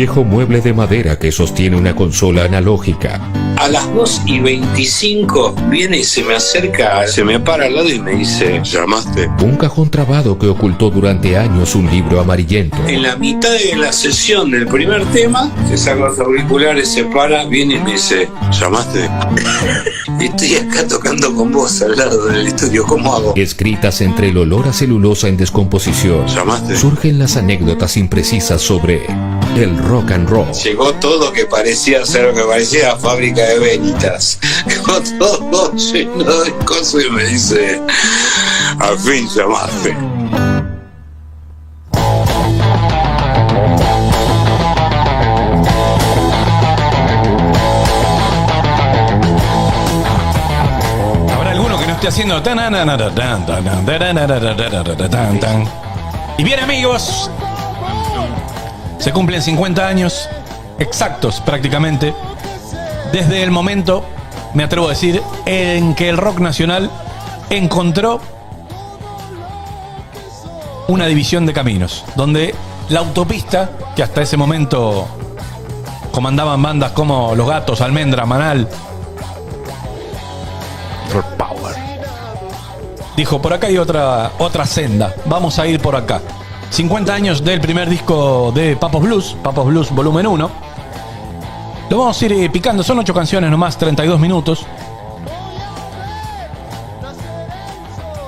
viejo mueble de madera que sostiene una consola analógica. A las 2:25 viene y se me acerca, se me para al lado y me dice: ¿llamaste? Un cajón trabado que ocultó durante años un libro amarillento. En la mitad de la sesión del primer tema, se saca los auriculares, se para, viene y me dice: ¿llamaste? Estoy acá tocando con vos al lado del estudio, ¿cómo hago? Escritas entre el olor a celulosa en descomposición, ¿llamaste? surgen las anécdotas imprecisas sobre el rock and roll. Llegó todo que parecía ser lo que parecía fábrica de velitas. Con todo lleno de cosas y me dice: al fin llamaste. Haciendo y bien, amigos, se cumplen 50 años exactos prácticamente desde el momento, me atrevo a decir, en que el rock nacional encontró una división de caminos, donde la autopista, que hasta ese momento comandaban bandas como Los Gatos, Almendra, Manal, dijo: por acá hay otra senda, vamos a ir por acá. 50 años del primer disco de Papos Blues volumen 1. Lo vamos a ir picando, son 8 canciones nomás, 32 minutos.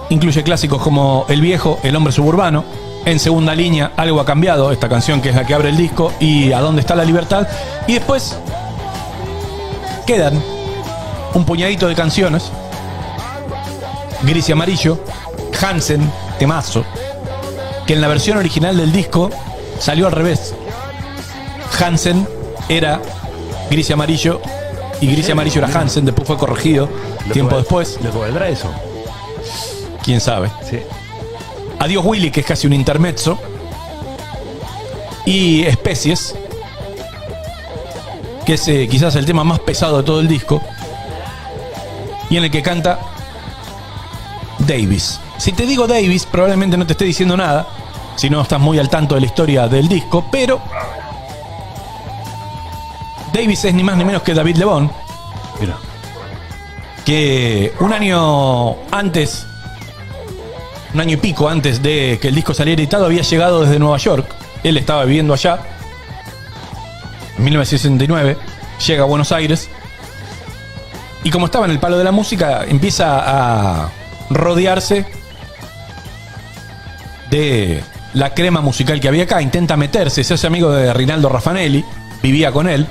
Incluye clásicos como El Viejo, El Hombre Suburbano. En segunda línea, Algo ha cambiado, esta canción que es la que abre el disco, y ¿A dónde está la libertad? Y después quedan un puñadito de canciones. Gris y Amarillo, Hansen, temazo, que en la versión original del disco salió al revés. Hansen era Gris y Amarillo y Gris y Amarillo era Hansen, después fue corregido tiempo después. ¿Le valdrá eso? ¿Quién sabe? Sí. Adiós Willy, que es casi un intermezzo, y Especies, que es quizás el tema más pesado de todo el disco, y en el que canta Davis. Si te digo Davis, probablemente no te esté diciendo nada, si no estás muy al tanto de la historia del disco, pero Davis es ni más ni menos que David Lebón. Mira. Que un año y pico antes de que el disco saliera editado, había llegado desde Nueva York. Él estaba viviendo allá. En 1969 llega a Buenos Aires, y como estaba en el palo de la música, empieza a rodearse de la crema musical que había acá. Intenta meterse, se hace amigo de Rinaldo Raffanelli, vivía con él.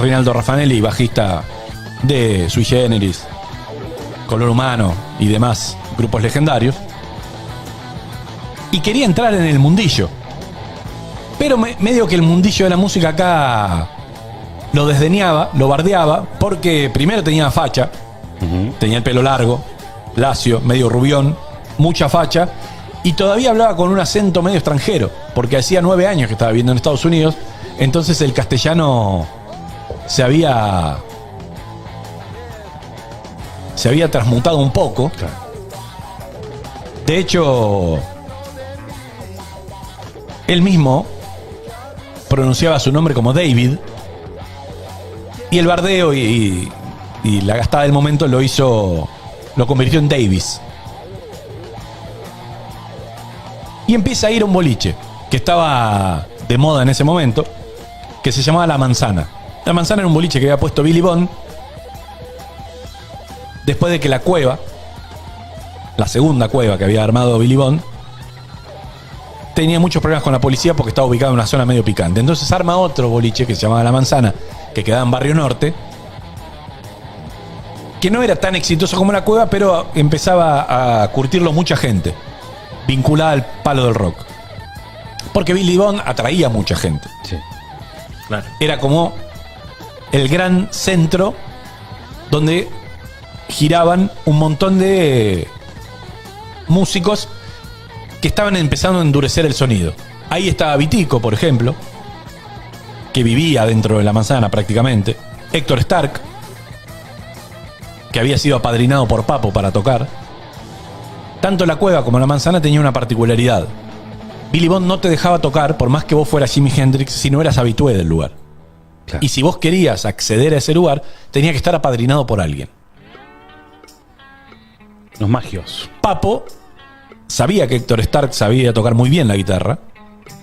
Rinaldo Raffanelli, bajista de Sui Generis, Color Humano y demás grupos legendarios, y quería entrar en el mundillo, pero medio que el mundillo de la música acá lo desdeñaba, lo bardeaba, porque primero tenía facha, tenía el pelo largo, lacio, medio rubión, mucha facha, y todavía hablaba con un acento medio extranjero, porque hacía 9 años que estaba viviendo en Estados Unidos. Entonces el castellano se había transmutado un poco. De hecho, él mismo pronunciaba su nombre como David, y el bardeo y la gastada del momento lo convirtió en Davis. Y empieza a ir a un boliche que estaba de moda en ese momento, que se llamaba La Manzana. La Manzana era un boliche que había puesto Billy Bond después de que la cueva, la segunda cueva que había armado Billy Bond, tenía muchos problemas con la policía porque estaba ubicado en una zona medio picante. Entonces arma otro boliche que se llamaba La Manzana, que quedaba en Barrio Norte, que no era tan exitoso como la cueva, pero empezaba a curtirlo mucha gente vinculada al palo del rock, porque Billy Bond atraía a mucha gente. Sí, claro. Era como el gran centro donde giraban un montón de músicos que estaban empezando a endurecer el sonido. Ahí estaba Vitico, por ejemplo, que vivía dentro de La Manzana prácticamente. Héctor Stark, que había sido apadrinado por Papo para tocar. Tanto la cueva como La Manzana tenía una particularidad. Billy Bond no te dejaba tocar por más que vos fueras Jimi Hendrix si no eras habitué del lugar. Claro. Y si vos querías acceder a ese lugar, tenía que estar apadrinado por alguien. Los magios. Papo sabía que Héctor Stark sabía tocar muy bien la guitarra.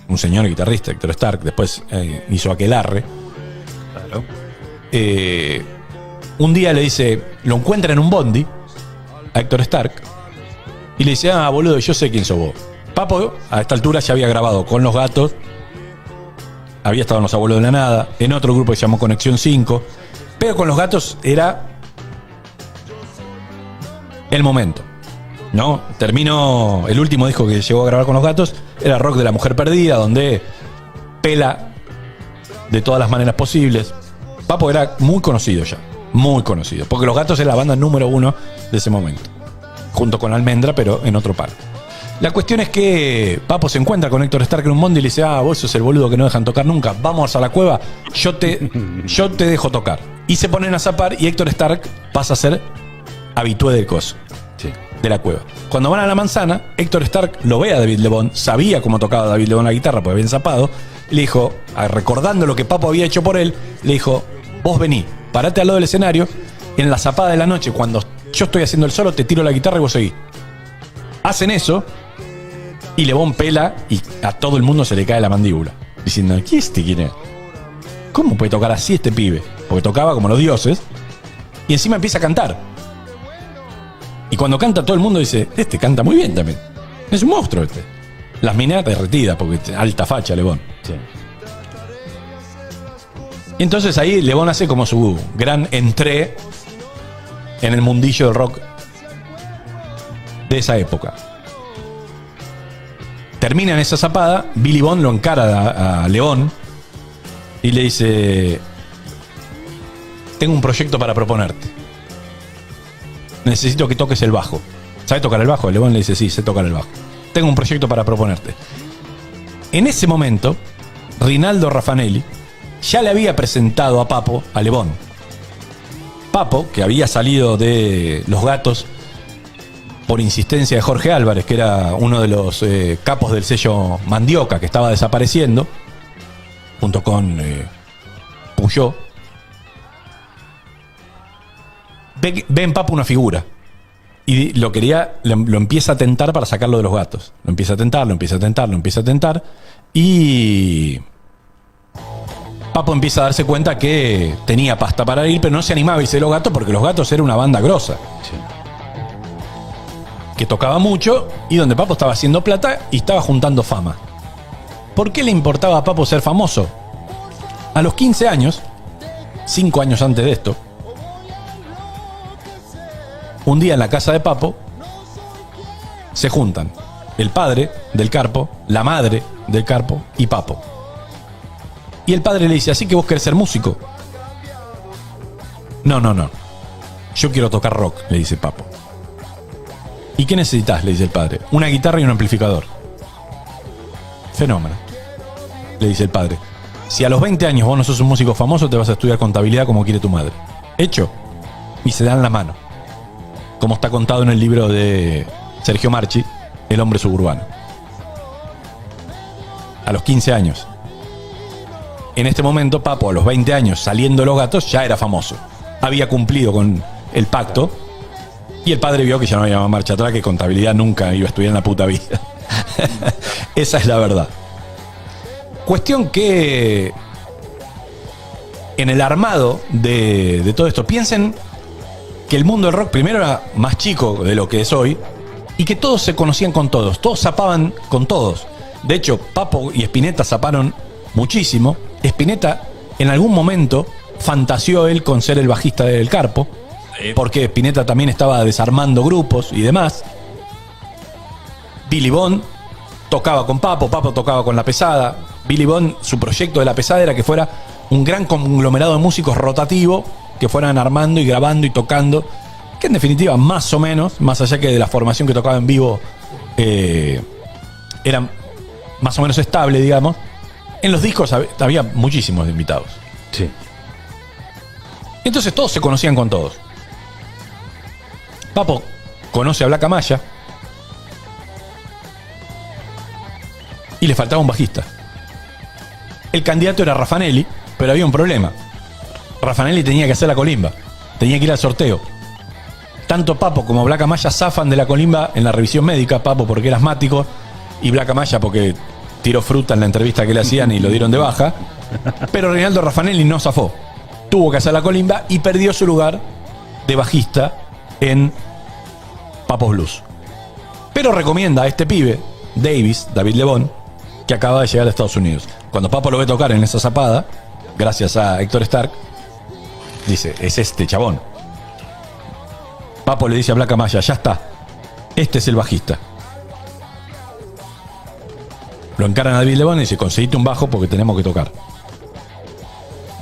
Un señor guitarrista, Héctor Stark, después hizo Aquelarre. Claro. Un día le dice, lo encuentra en un bondi a Héctor Stark y le dice, boludo, yo sé quién sos vos. Papo a esta altura ya había grabado con Los Gatos, había estado en Los Abuelos de la Nada, en otro grupo que se llamó Conexión 5, pero con Los Gatos era el momento, ¿no? Terminó el último disco que llegó a grabar con Los Gatos, era Rock de la Mujer Perdida, donde pela de todas las maneras posibles. Papo era muy conocido ya, muy conocido, porque Los Gatos era la banda número 1 de ese momento, junto con Almendra, pero en otro par. La cuestión es que Papo se encuentra con Héctor Stark en un mundo y le dice, vos sos el boludo que no dejan tocar nunca, vamos a la cueva, yo te dejo tocar. Y se ponen a zapar y Héctor Stark pasa a ser habitué del coso, Sí. de la cueva. Cuando van a la manzana, Héctor Stark lo ve a David Lebón, sabía cómo tocaba David Lebón la guitarra porque habían zapado, le dijo, recordando lo que Papo había hecho por él, le dijo, vos vení, parate al lado del escenario, en la zapada de la noche, cuando yo estoy haciendo el solo, te tiro la guitarra y vos seguís. Hacen eso y Lebón pela y a todo el mundo se le cae la mandíbula, diciendo, ¿quién es? ¿Cómo puede tocar así este pibe? Porque tocaba como los dioses y encima empieza a cantar. Y cuando canta todo el mundo dice, este canta muy bien también. Es un monstruo este. Las minas derretidas porque alta facha Lebón. Sí. Y entonces ahí Lebón hace como su gran entré en el mundillo del rock de esa época. Termina en esa zapada, Billy Bond lo encara a Lebón y le dice, tengo un proyecto para proponerte. Necesito que toques el bajo. ¿Sabes tocar el bajo? Lebón le dice, sí, sé tocar el bajo. Tengo un proyecto para proponerte. En ese momento, Rinaldo Raffanelli ya le había presentado a Papo a Lebón. Papo, que había salido de Los Gatos por insistencia de Jorge Álvarez, que era uno de los capos del sello Mandioca, que estaba desapareciendo, junto con Puyó, ve en Papo una figura. Y lo empieza a tentar para sacarlo de Los Gatos. Lo empieza a tentar. Y Papo empieza a darse cuenta que tenía pasta para ir, pero no se animaba a irse de Los Gatos porque Los Gatos era una banda grosa. Sí. Que tocaba mucho y donde Papo estaba haciendo plata y estaba juntando fama. ¿Por qué le importaba a Papo ser famoso? A los 15 años, 5 años antes de esto, un día en la casa de Papo se juntan el padre del Carpo, la madre del Carpo y Papo. Y el padre le dice, ¿así que vos querés ser músico? No. Yo quiero tocar rock, le dice Papo. ¿Y qué necesitas?, le dice el padre. Una guitarra y un amplificador. Fenómeno, le dice el padre. Si a los 20 años vos no sos un músico famoso, te vas a estudiar contabilidad como quiere tu madre. Hecho. Y se dan la mano. Como está contado en el libro de Sergio Marchi, El hombre suburbano. A los 15 años. En este momento, Papo, a los 20 años, saliendo de Los Gatos, ya era famoso. Había cumplido con el pacto. Y el padre vio que ya no había marcha atrás, que contabilidad nunca iba a estudiar en la puta vida. Esa es la verdad. Cuestión que en el armado de todo esto, piensen que el mundo del rock primero era más chico de lo que es hoy y que todos se conocían con todos zapaban con todos. De hecho, Papo y Spinetta zaparon muchísimo. Spinetta en algún momento fantaseó él con ser el bajista del Carpo, porque Spinetta también estaba desarmando grupos y demás. Billy Bond tocaba con Papo, Papo tocaba con La Pesada. Billy Bond, su proyecto de La Pesada era que fuera un gran conglomerado de músicos rotativo que fueran armando y grabando y tocando, que en definitiva más o menos, más allá que de la formación que tocaba en vivo, era más o menos estable, digamos. En los discos había muchísimos invitados. Sí. Entonces todos se conocían con todos. Papo conoce a Black Amaya y le faltaba un bajista. El candidato era Raffanelli, pero había un problema. Raffanelli tenía que hacer la colimba, tenía que ir al sorteo. Tanto Papo como Black Amaya zafan de la colimba en la revisión médica. Papo porque era asmático y Black Amaya porque tiró fruta en la entrevista que le hacían y lo dieron de baja. Pero Reinaldo Raffanelli no zafó. Tuvo que hacer la colimba y perdió su lugar de bajista en Papos Blues. Pero recomienda a este pibe, David Lebón, que acaba de llegar a Estados Unidos. Cuando Papo lo ve tocar en esa zapada, gracias a Héctor Stark, dice, es este chabón. Papo le dice a Black Amaya, ya está, este es el bajista. Lo encaran a David Lebón y dice, conseguite un bajo porque tenemos que tocar.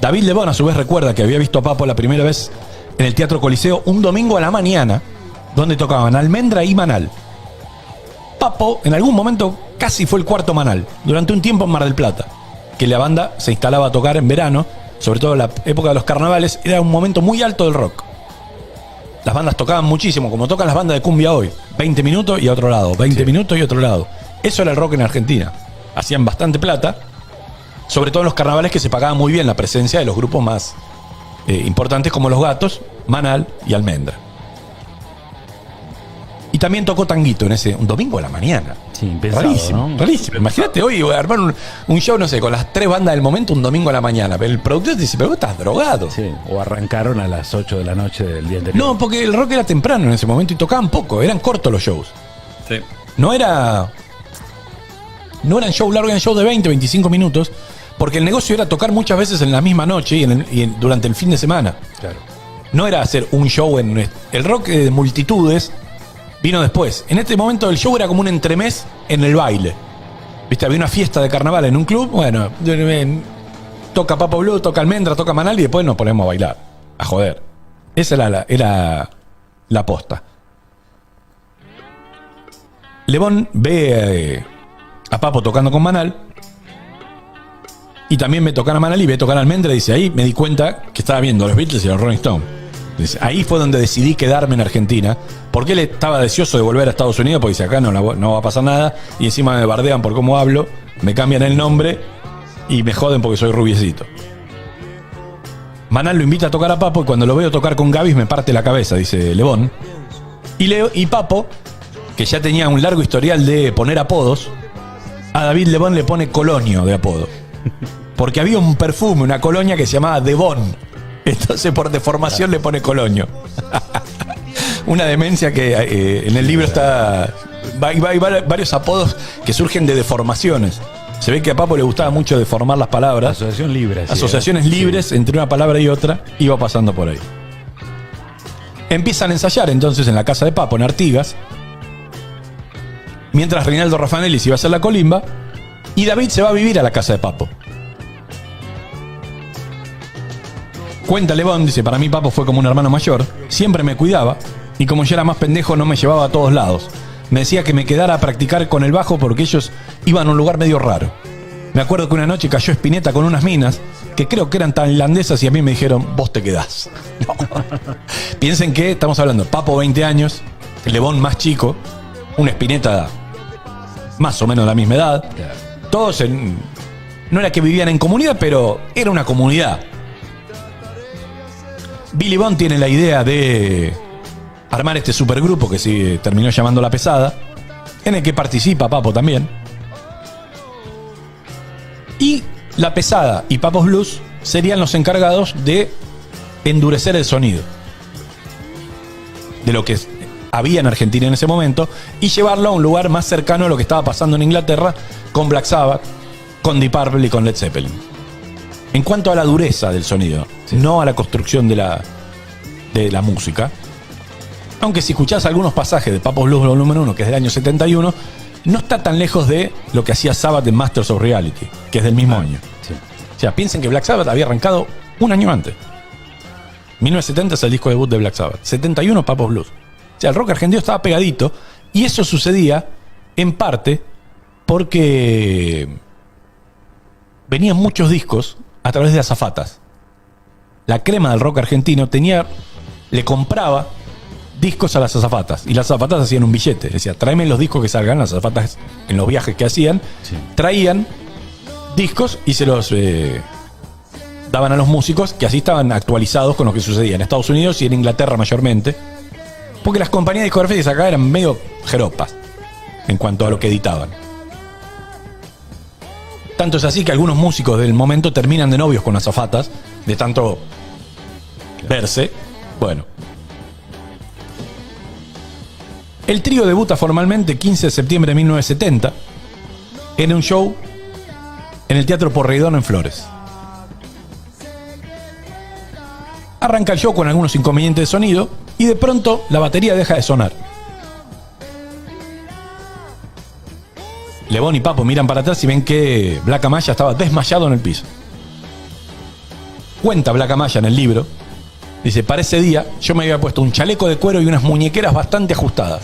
David Lebón a su vez recuerda que había visto a Papo la primera vez en el Teatro Coliseo un domingo a la mañana, donde tocaban Almendra y Manal. Papo en algún momento casi fue el cuarto Manal, durante un tiempo en Mar del Plata, que la banda se instalaba a tocar en verano, sobre todo en la época de los carnavales, era un momento muy alto del rock. Las bandas tocaban muchísimo, como tocan las bandas de cumbia hoy. 20 minutos y a otro lado, 20 minutos y otro lado. Eso era el rock en Argentina. Hacían bastante plata, sobre todo en los carnavales que se pagaba muy bien la presencia de los grupos más importantes como Los Gatos, Manal y Almendra. Y también tocó Tanguito en un domingo a la mañana. Sí, impensado, rarísimo, ¿no? rarísimo. Imagínate hoy armar un show, no sé, con las 3 bandas del momento un domingo a la mañana. Pero el productor te dice, pero vos estás drogado. Sí, o arrancaron a las 8 de la noche del día anterior. No, porque el rock era temprano en ese momento y tocaban poco, eran cortos los shows. Sí. No eran shows largos, eran shows de 20, 25 minutos, porque el negocio era tocar muchas veces en la misma noche y durante el fin de semana. Claro. No era hacer un show en... El rock de multitudes vino después. En este momento el show era como un entremés en el baile. ¿Viste? Había una fiesta de carnaval en un club, bueno, toca Papo Blue, toca Almendra, toca Manal y después nos ponemos a bailar, a joder. Esa era la posta. Lebón ve a Papo tocando con Manal y también ve tocar a Manal y ve tocar a Almendra y dice, ahí me di cuenta que estaba viendo a los Beatles y a los Rolling Stones. Dice, ahí fue donde decidí quedarme en Argentina, porque él estaba deseoso de volver a Estados Unidos, porque dice, acá no va a pasar nada, y encima me bardean por cómo hablo, me cambian el nombre y me joden porque soy rubiecito. Manal lo invita a tocar a Papo y cuando lo veo tocar con Gavis me parte la cabeza, dice Lebón. Y Papo, que ya tenía un largo historial de poner apodos, a David Lebón le pone Colonio de apodo. Porque había un perfume, una colonia que se llamaba Devon. Entonces por deformación le pone Colonio. Una demencia que en el libro está... Hay varios apodos que surgen de deformaciones. Se ve que a Papo le gustaba mucho deformar las palabras. Asociación libre. Sí, asociaciones libres entre una palabra y otra. Iba pasando por ahí. Empiezan a ensayar entonces en la casa de Papo, en Artigas. Mientras Reinaldo Raffanelli se iba a hacer la colimba. Y David se va a vivir a la casa de Papo. Cuenta Lebón, dice, para mí Papo fue como un hermano mayor, siempre me cuidaba y como yo era más pendejo no me llevaba a todos lados. Me decía que me quedara a practicar con el bajo porque ellos iban a un lugar medio raro. Me acuerdo que una noche cayó Spinetta con unas minas que creo que eran tailandesas y a mí me dijeron, vos te quedás. Piensen que estamos hablando, Papo 20 años, Lebón más chico, un Spinetta más o menos de la misma edad. Todos no era que vivían en comunidad, pero era una comunidad. Billy Bond tiene la idea de armar este supergrupo que se terminó llamando La Pesada, en el que participa Papo también. Y La Pesada y Papos Blues serían los encargados de endurecer el sonido de lo que había en Argentina en ese momento y llevarlo a un lugar más cercano a lo que estaba pasando en Inglaterra con Black Sabbath, con Deep Purple y con Led Zeppelin. En cuanto a la dureza del sonido, sí, no a la construcción de la música. Aunque si escuchás algunos pasajes de Papos Blues Volumen 1, que es del año 71, no está tan lejos de lo que hacía Sabbath en Masters of Reality, que es del mismo año. Sí. O sea, piensen que Black Sabbath había arrancado un año antes. 1970 es el disco debut de Black Sabbath. 71 Papos Blues. O sea, el rock argentino estaba pegadito y eso sucedía en parte porque venían muchos discos a través de azafatas. La crema del rock argentino le compraba discos a las azafatas. Y las azafatas hacían un billete. Decía, tráeme los discos que salgan. Las azafatas, en los viajes que hacían, traían discos y se los daban a los músicos, que así estaban actualizados con lo que sucedía en Estados Unidos y en Inglaterra mayormente. Porque las compañías discográficas acá eran medio jeropas en cuanto a lo que editaban. Tanto es así que algunos músicos del momento terminan de novios con azafatas, de tanto verse. Bueno. El trío debuta formalmente 15 de septiembre de 1970 en un show en el Teatro Porredón en Flores. Arranca el show con algunos inconvenientes de sonido y de pronto la batería deja de sonar. Lebón y Papo miran para atrás y ven que Black Amaya estaba desmayado en el piso. Cuenta Black Amaya en el libro, dice, para ese día yo me había puesto un chaleco de cuero y unas muñequeras bastante ajustadas.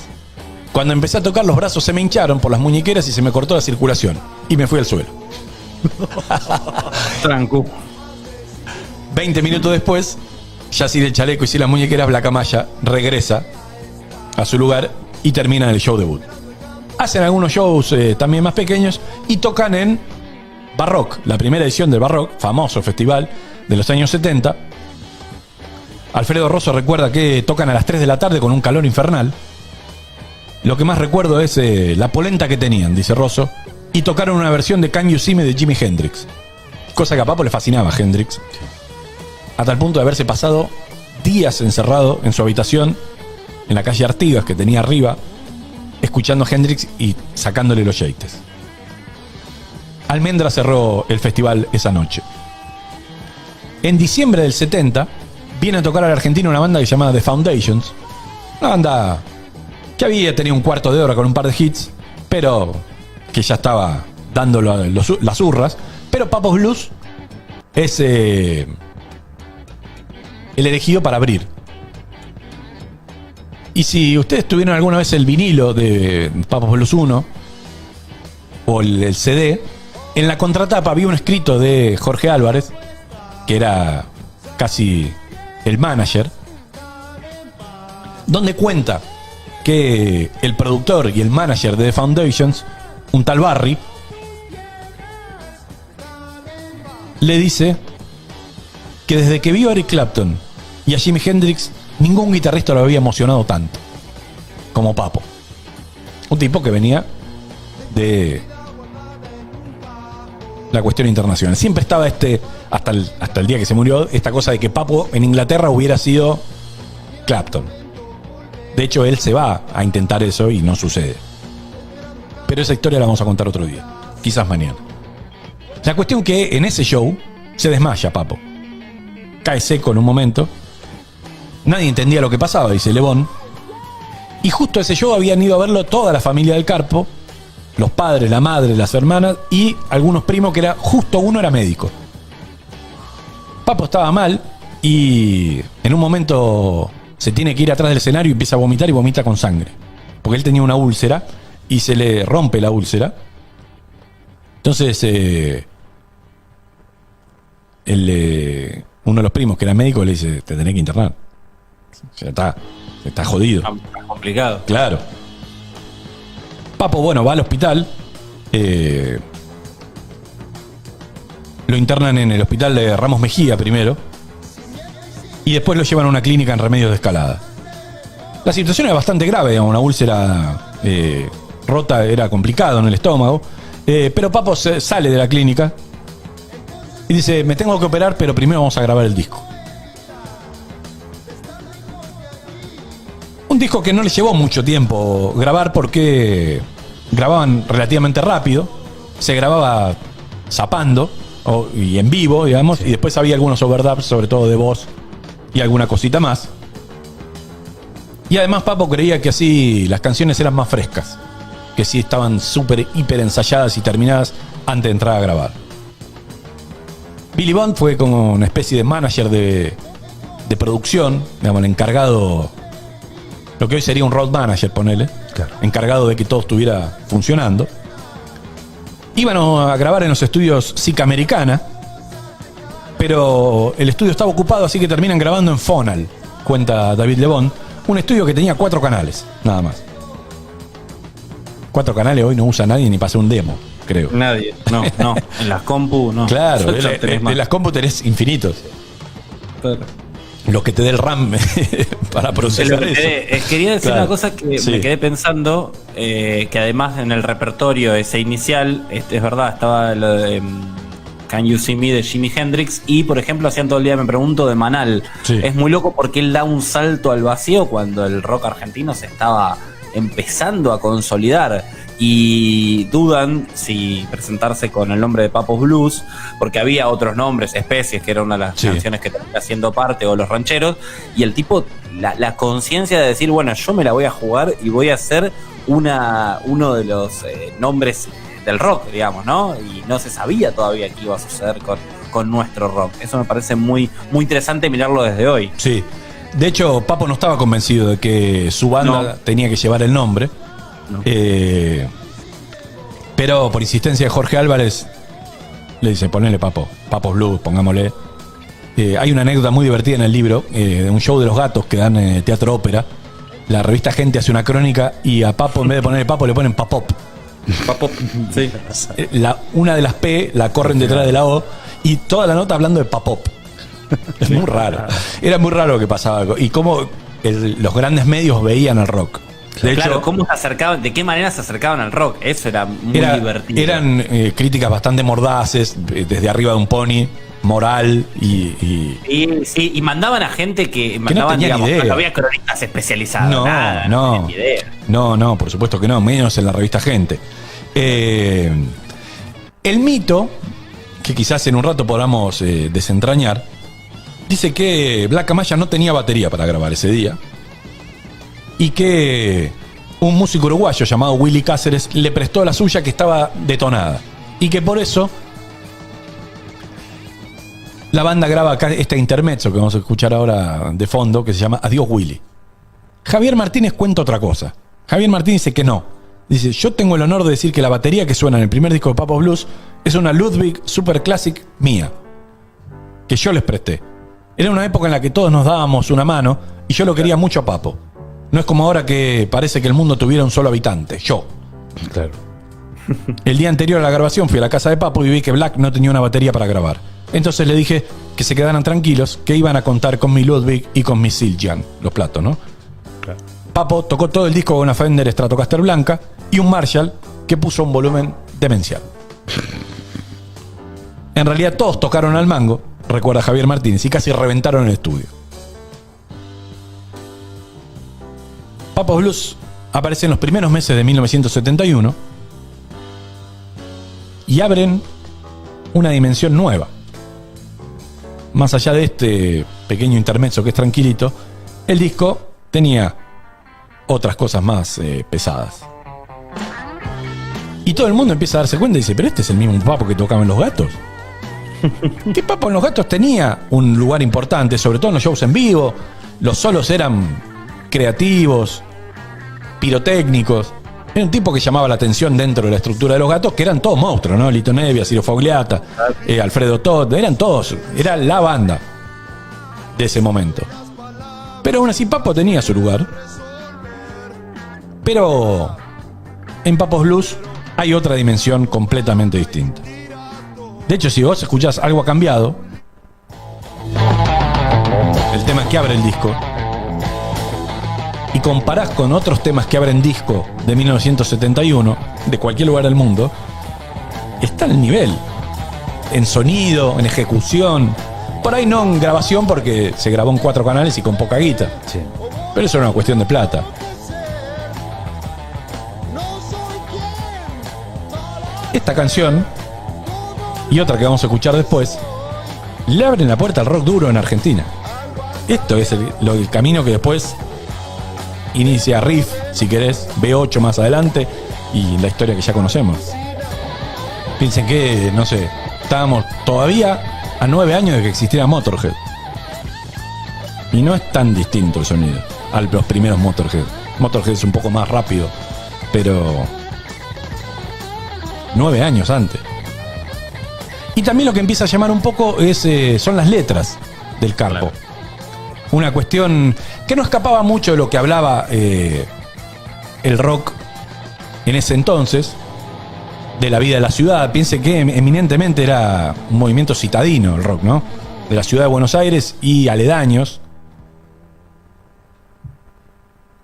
Cuando empecé a tocar, los brazos se me hincharon por las muñequeras y se me cortó la circulación. Y me fui al suelo. Tranco. 20 minutos después, ya sin el chaleco y sin las muñequeras, Black Amaya regresa a su lugar y termina el show debut. Hacen algunos shows también más pequeños y tocan en Barrock, la primera edición del Barrock, famoso festival de los años 70. Alfredo Rosso recuerda que tocan a las 3 de la tarde con un calor infernal. Lo que más recuerdo es la polenta que tenían, dice Rosso, y tocaron una versión de Can You See Me de Jimi Hendrix, cosa que a Papo le fascinaba a Hendrix, a tal punto de haberse pasado días encerrado en su habitación en la calle Artigas que tenía arriba, escuchando a Hendrix y sacándole los shakes. Almendra cerró el festival esa noche. En diciembre del 70 viene a tocar a la Argentina una banda que se llamaba The Foundations, una banda que había tenido un cuarto de hora con un par de hits, pero que ya estaba dando las hurras. Pero Papos Blues es el elegido para abrir. Y si ustedes tuvieron alguna vez el vinilo de Papos Blues 1 o el CD, en la contratapa había un escrito de Jorge Álvarez, que era casi el manager, donde cuenta que el productor y el manager de The Foundations, un tal Barry, le dice que desde que vio a Eric Clapton y a Jimi Hendrix, ningún guitarrista lo había emocionado tanto como Papo. Un tipo que venía de la cuestión internacional. Siempre estaba hasta el día que se murió, esta cosa de que Papo en Inglaterra hubiera sido Clapton. De hecho, él se va a intentar eso y no sucede. Pero esa historia la vamos a contar otro día, quizás mañana. La cuestión que en ese show se desmaya Papo. Cae seco en un momento. Nadie entendía lo que pasaba, dice Lebón. Y justo ese show habían ido a verlo toda la familia del Carpo, los padres, la madre, las hermanas y algunos primos, que justo uno era médico. Papo estaba mal y en un momento se tiene que ir atrás del escenario y empieza a vomitar y vomita con sangre. Porque él tenía una úlcera y se le rompe la úlcera. Entonces, uno de los primos, que era médico, le dice, te tenés que internar. Ya está jodido. Está complicado. Claro. Papo, bueno, va al hospital. Lo internan en el hospital de Ramos Mejía primero. Y después lo llevan a una clínica en Remedios de Escalada. La situación era bastante grave, digamos, una úlcera rota, era complicado en el estómago. Pero Papo sale de la clínica y dice, me tengo que operar, pero primero vamos a grabar el disco. Un disco que no le llevó mucho tiempo grabar porque grababan relativamente rápido, se grababa zapando y en vivo, digamos, y después había algunos overdubs, sobre todo de voz y alguna cosita más. Y además Papo creía que así las canciones eran más frescas, que sí estaban súper, hiper ensayadas y terminadas antes de entrar a grabar. Billy Bond fue como una especie de manager de producción, digamos, el encargado, lo que hoy sería un road manager, ponele, claro, encargado de que todo estuviera funcionando. Iban a grabar en los estudios SICA Americana, pero el estudio estaba ocupado, así que terminan grabando en Fonal, cuenta David Lebón, Un estudio que tenía 4 canales, nada más. 4 canales hoy no usa nadie ni para hacer un demo, creo. Nadie, no. En las compu, no. Claro, Tenés más. en las compu tenés infinitos. Claro. Lo que te dé el RAM para procesar eso. Quería decir Claro. una cosa que Sí. me quedé pensando, que además en el repertorio ese inicial, es verdad, estaba lo de Can You See Me de Jimi Hendrix y, por ejemplo, hacían todo el día, me pregunto, de Manal. Sí. Es muy loco porque él da un salto al vacío cuando el rock argentino se estaba empezando a consolidar y dudan si presentarse con el nombre de Papos Blues, porque había otros nombres, Especies, que era una de las Sí. canciones que termina siendo parte, o Los Rancheros, y el tipo, la conciencia de decir, bueno, yo me la voy a jugar y voy a hacer uno de los nombres del rock, digamos, ¿no? Y no se sabía todavía qué iba a suceder con nuestro rock. Eso me parece muy, muy interesante mirarlo desde hoy. Sí. De hecho, Papo no estaba convencido de que su banda No. tenía que llevar el nombre. No. Pero por insistencia de Jorge Álvarez, le dice, ponele Papo, Papos Blues, pongámosle. Hay una anécdota muy divertida en el libro, de un show de los gatos que dan en Teatro Ópera. La revista Gente hace una crónica y a Papo, en vez de ponerle Papo, le ponen Papop. Papop, sí. Una de las P la corren detrás de la O y toda la nota hablando de Papop. Es muy raro. Era muy raro lo que pasaba. Y cómo los grandes medios veían al rock. De Claro, hecho, ¿cómo se acercaban? ¿De qué manera se acercaban al rock? Eso era muy divertido. eran críticas bastante mordaces, desde arriba de un pony, moral y Sí, y mandaban a gente que mandaban, tenía ni idea. no había cronistas especializados. No, nada, no. tenían ni idea. No, por supuesto que no, menos en la revista Gente. El mito, que quizás en un rato podamos desentrañar, dice que Black Amaya no tenía batería para grabar ese día y que un músico uruguayo llamado Willy Cáceres le prestó la suya que estaba detonada y que por eso la banda graba acá este intermezzo que vamos a escuchar ahora de fondo, que se llama Adiós Willy. Javier Martínez cuenta otra cosa. Javier Martínez dice que no. Dice, yo tengo el honor de decir que la batería que suena en el primer disco de Papos Blues es una Ludwig Super Classic mía, que yo les presté. Era una época en la que todos nos dábamos una mano y yo lo quería mucho a Papo. No es como ahora que parece que el mundo tuviera un solo habitante, yo. Claro. El día anterior a la grabación fui a la casa de Papo y vi que Black no tenía una batería para grabar. Entonces le dije que se quedaran tranquilos, que iban a contar con mi Ludwig y con mi Siljan, los platos, ¿no? Claro. Papo tocó todo el disco con una Fender Stratocaster blanca y un Marshall que puso un volumen demencial. En realidad todos tocaron al mango, recuerda Javier Martínez, y casi reventaron el estudio. Papos Blues aparece en los primeros meses de 1971 y abren una dimensión nueva. Más allá de este pequeño intermezzo que es tranquilito, el disco tenía otras cosas más pesadas. Y todo el mundo empieza a darse cuenta y dice, pero este es el mismo Papo que tocaba en Los Gatos. ¿Qué Papo en Los Gatos tenía un lugar importante, sobre todo en los shows en vivo? Los solos eran creativos, pirotécnicos. Era un tipo que llamaba la atención dentro de la estructura de Los Gatos, que eran todos monstruos, ¿no? Lito Nevia, Ciro Fogliata, Alfredo Todd, eran todos, era la banda de ese momento. Pero aún así Papo tenía su lugar. Pero en Papos Blues hay otra dimensión completamente distinta. De hecho, si vos escuchás Algo ha cambiado, el tema que abre el disco, y comparás con otros temas que abren disco de 1971, de cualquier lugar del mundo, está al nivel. En sonido, en ejecución. Por ahí no en grabación porque se grabó en 4 canales y con poca guita. Sí. Pero eso era una cuestión de plata. Esta canción y otra que vamos a escuchar después le abren la puerta al rock duro en Argentina. Esto es el camino que después inicia Riff, si querés, B8 más adelante y la historia que ya conocemos. Piensen que, no sé, estábamos todavía a 9 años de que existiera Motorhead. Y no es tan distinto el sonido a los primeros Motorhead. Motorhead es un poco más rápido, pero 9 años antes. Y también lo que empieza a llamar un poco es, son las letras del Carpo. Claro. una cuestión que no escapaba mucho de lo que hablaba el rock en ese entonces, de la vida de la ciudad. Piense que eminentemente era un movimiento citadino el rock, ¿no? De la ciudad de Buenos Aires y aledaños,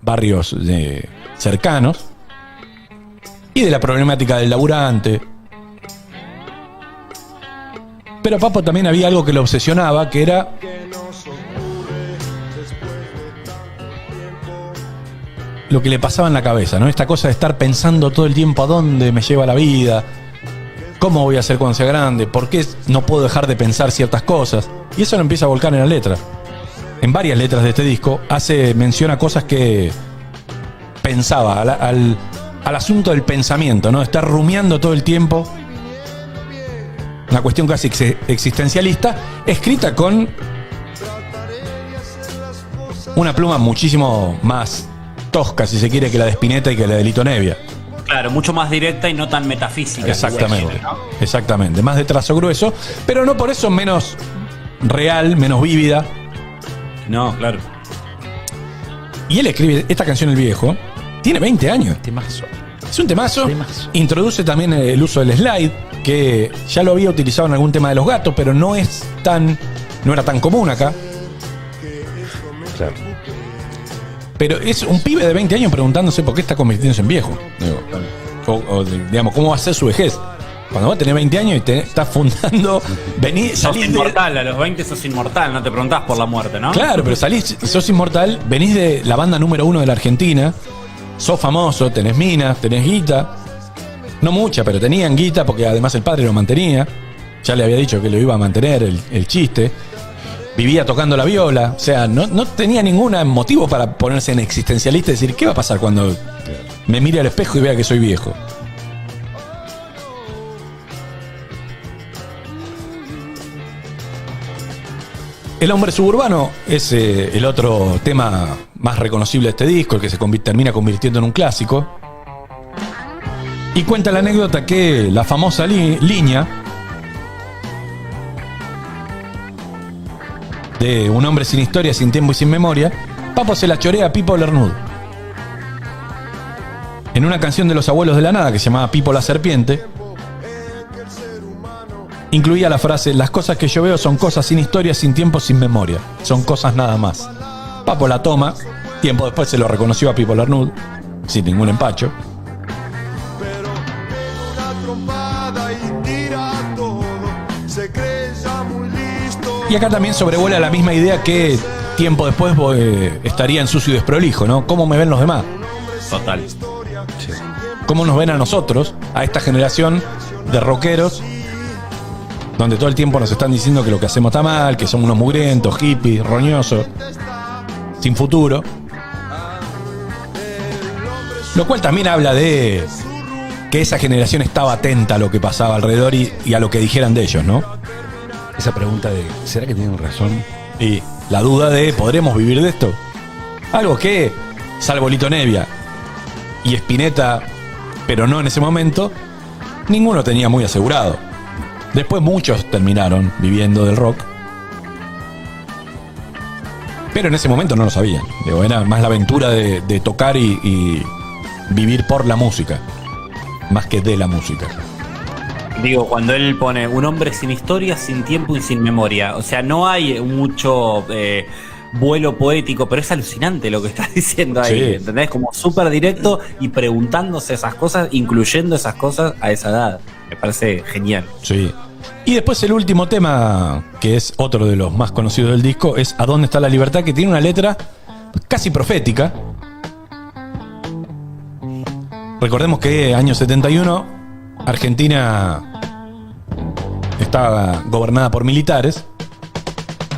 barrios cercanos, y de la problemática del laburante. Pero a Papo también había algo que lo obsesionaba, que era lo que le pasaba en la cabeza, ¿no? Esta cosa de estar pensando todo el tiempo a dónde me lleva la vida, cómo voy a ser cuando sea grande, por qué no puedo dejar de pensar ciertas cosas. Y eso lo empieza a volcar en la letra. En varias letras de este disco menciona cosas que pensaba, al asunto del pensamiento, ¿no? Estar rumiando todo el tiempo. Una cuestión casi existencialista, escrita con una pluma muchísimo más tosca, si se quiere, que la de Spinetta y que la de Lito Nebbia. Claro, mucho más directa y no tan metafísica. Exactamente, ¿no? exactamente. Más de trazo grueso, pero no por eso menos real, menos vívida. No, claro. Y él escribe esta canción, El Viejo, tiene 20 años. Temazo. Es un temazo. Temazo. Introduce también el uso del slide, que ya lo había utilizado en algún tema de Los Gatos, pero no era tan común acá. Claro. Pero es un pibe de 20 años preguntándose por qué está convirtiéndose en viejo. Digo, digamos, ¿cómo va a ser su vejez? Cuando vos tenés 20 años y te estás fundando, Sos inmortal, a los 20 sos inmortal, no te preguntás por la muerte, ¿no? Claro, pero sos inmortal, venís de la banda número 1 de la Argentina, sos famoso, tenés minas, tenés guita. No mucha, pero tenían guita porque además el padre lo mantenía. Ya le había dicho que lo iba a mantener el chiste. Vivía tocando la viola. O sea, no tenía ningún motivo para ponerse en existencialista y decir, ¿qué va a pasar cuando me mire al espejo y vea que soy viejo? El hombre suburbano es el otro tema más reconocible de este disco, el que se termina convirtiendo en un clásico. Y cuenta la anécdota que la famosa línea de Un hombre sin historia, sin tiempo y sin memoria, Papo se la chorea a Pipo Lernud en una canción de Los Abuelos de la Nada que se llamaba Pipo la Serpiente. Incluía la frase: las cosas que yo veo son cosas sin historia, sin tiempo, sin memoria. Son cosas nada más. Papo la toma, tiempo después se lo reconoció a Pipo Lernud, sin ningún empacho. Y acá también sobrevuela la misma idea que tiempo después estaría en Sucio y Desprolijo, ¿no? ¿Cómo me ven los demás? Total. Sí. ¿Cómo nos ven a nosotros, a esta generación de rockeros, donde todo el tiempo nos están diciendo que lo que hacemos está mal, que somos unos mugrientos, hippies, roñosos, sin futuro? Lo cual también habla de que esa generación estaba atenta a lo que pasaba alrededor y a lo que dijeran de ellos, ¿no? Esa pregunta de, ¿será que tienen razón? Y la duda de, ¿podremos vivir de esto? Algo que, salvo Lito Nebbia y Spinetta, pero no en ese momento, ninguno tenía muy asegurado. Después muchos terminaron viviendo del rock, pero en ese momento no lo sabían. Digo, era más la aventura de tocar y vivir por la música, más que de la música. Digo, cuando él pone un hombre sin historia, sin tiempo y sin memoria. O sea, no hay mucho vuelo poético, pero es alucinante lo que estás diciendo ahí. Sí. ¿Entendés? Como súper directo y preguntándose esas cosas, incluyendo esas cosas a esa edad. Me parece genial. Sí. Y después el último tema, que es otro de los más conocidos del disco, es ¿A dónde está la libertad?, que tiene una letra casi profética. Recordemos que año 71... Argentina estaba gobernada por militares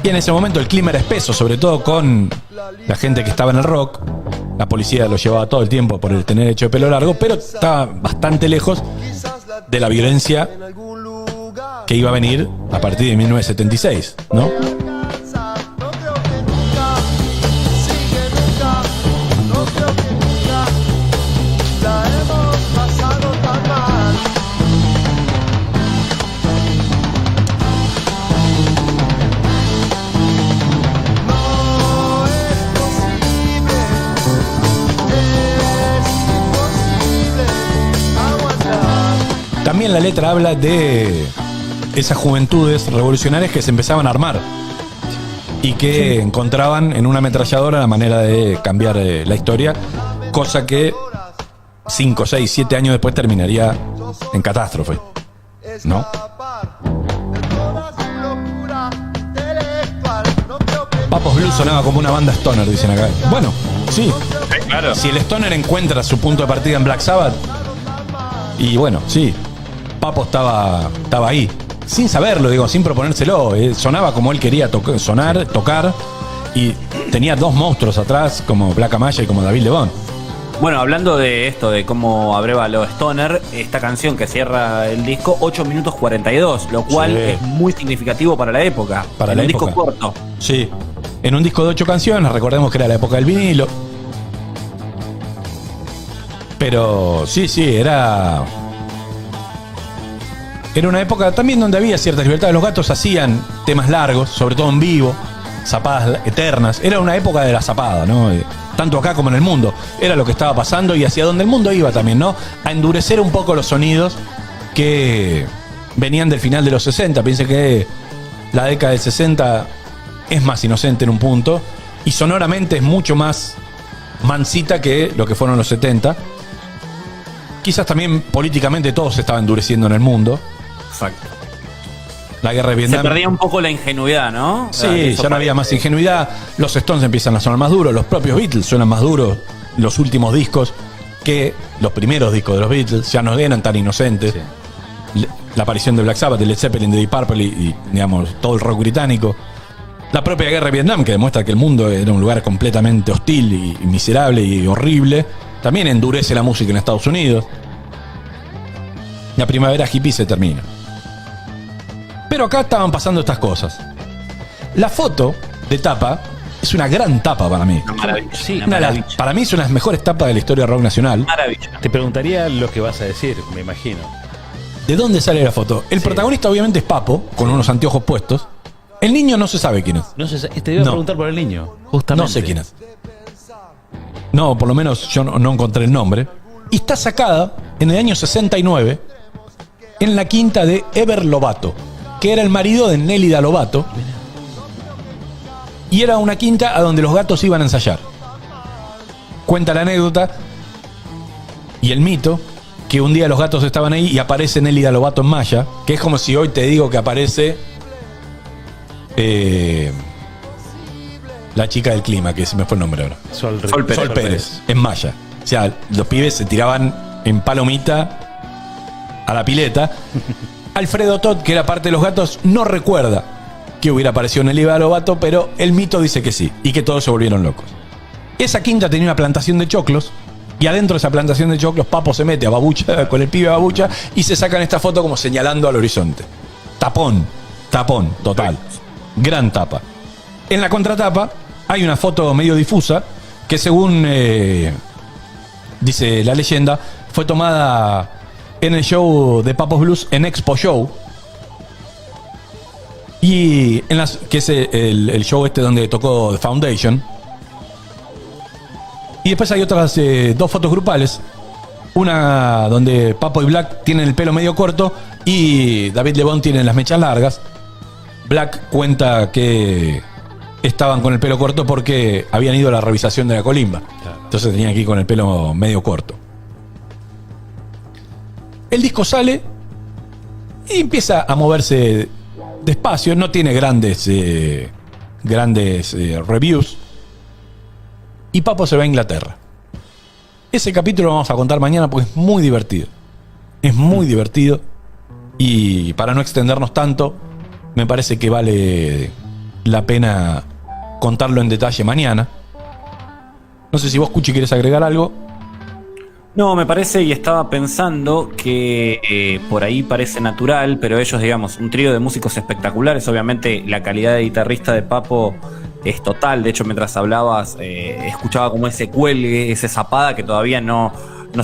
y en ese momento el clima era espeso, sobre todo con la gente que estaba en el rock. La policía lo llevaba todo el tiempo por el tener hecho de pelo largo, pero estaba bastante lejos de la violencia que iba a venir a partir de 1976, ¿no? también la letra habla de esas juventudes revolucionarias que se empezaban a armar y que encontraban en una ametralladora la manera de cambiar la historia, cosa que 5, 6, 7 años después terminaría en catástrofe, ¿no? Papos Blues sonaba como una banda stoner, dicen acá. Bueno, sí. Claro. Si el stoner encuentra su punto de partida en Black Sabbath, y bueno, sí, Papo estaba ahí. Sin saberlo, digo, sin proponérselo. Sonaba como él quería tocar, y tenía dos monstruos atrás, como Black Amaya y como David Lebón. Bueno, hablando de esto, de cómo abreva lo Stoner, esta canción que cierra el disco, 8 minutos 42, lo cual Sí. es muy significativo para la época. Para en la un época. disco corto. Sí. En un disco de 8 canciones, recordemos que era la época del vinilo. Pero sí, era una época también donde había ciertas libertades. Los Gatos hacían temas largos, sobre todo en vivo, zapadas eternas. Era una época de la zapada, ¿no? Tanto acá como en el mundo. Era lo que estaba pasando y hacia donde el mundo iba también, ¿no? A endurecer un poco los sonidos que venían del final de los 60. Piensen que la década del 60 es más inocente en un punto y sonoramente es mucho más mansita que lo que fueron los 70. Quizás también políticamente todo se estaba endureciendo en el mundo. Exacto. La guerra de Vietnam. Se perdía un poco la ingenuidad, ¿no? Sí, Eso ya no había parece. más ingenuidad. Los Stones empiezan a sonar más duros. Los propios Beatles suenan más duros los últimos discos que los primeros discos de los Beatles. Ya no eran tan inocentes. Sí. La aparición de Black Sabbath, de Led Zeppelin, de Deep Purple y, digamos, todo el rock británico. La propia guerra de Vietnam, que demuestra que el mundo era un lugar completamente hostil y miserable y horrible. También endurece la música en Estados Unidos. La primavera hippie se termina. Pero acá estaban pasando estas cosas. La foto de tapa es una gran tapa para mí. Una maravilla. Sí, una Una de las- maravilla. para mí es una de las mejores tapas de la historia del rock nacional. Maravilla. Te preguntaría lo que vas a decir, me imagino. ¿De dónde sale la foto? El protagonista obviamente es Papo, con unos anteojos puestos. El niño no se sabe quién es. No sé, te iba a No. preguntar por el niño, justamente. No sé quién es. No, por lo menos yo no encontré el nombre. Y está sacada en el año 69 en la quinta de Ever Lobato, que era el marido de Nélida Lobato. Y era una quinta a donde los Gatos iban a ensayar. Cuenta la anécdota y el mito que un día los Gatos estaban ahí y aparece Nélida Lobato en malla, que es como si hoy te digo que aparece la chica del clima, que se me fue el nombre ahora. Sol Pérez. Sol Pérez, en malla. O sea, los pibes se tiraban en palomita a la pileta. Alfredo Todd, que era parte de los Gatos, no recuerda que hubiera aparecido Nélida Lobato, pero el mito dice que sí, y que todos se volvieron locos. Esa quinta tenía una plantación de choclos, y adentro de esa plantación de choclos, Papo se mete a babucha con el pibe a babucha, y se sacan esta foto como señalando al horizonte. Tapón, total. Gran tapa. En la contratapa hay una foto medio difusa, que según dice la leyenda, fue tomada en el show de Papos Blues en Expo Show. Y que es el show este donde tocó The Foundation. Y después hay otras dos fotos grupales. Una donde Papo y Black tienen el pelo medio corto y David Lebón tiene las mechas largas. Black cuenta que estaban con el pelo corto porque habían ido a la revisación de la colimba. Entonces tenían que ir con el pelo medio corto. El disco sale y empieza a moverse despacio. No tiene grandes reviews. Y Papo se va a Inglaterra. Ese capítulo lo vamos a contar mañana porque es muy divertido. Es muy divertido. Y para no extendernos tanto, me parece que vale la pena contarlo en detalle mañana. No sé si vos, Cuchi, quieres agregar algo. No, me parece, y estaba pensando que por ahí parece natural, pero ellos, digamos, un trío de músicos espectaculares. Obviamente la calidad de guitarrista de Papo es total. De hecho, mientras hablabas, escuchaba como ese cuelgue, esa zapada que todavía no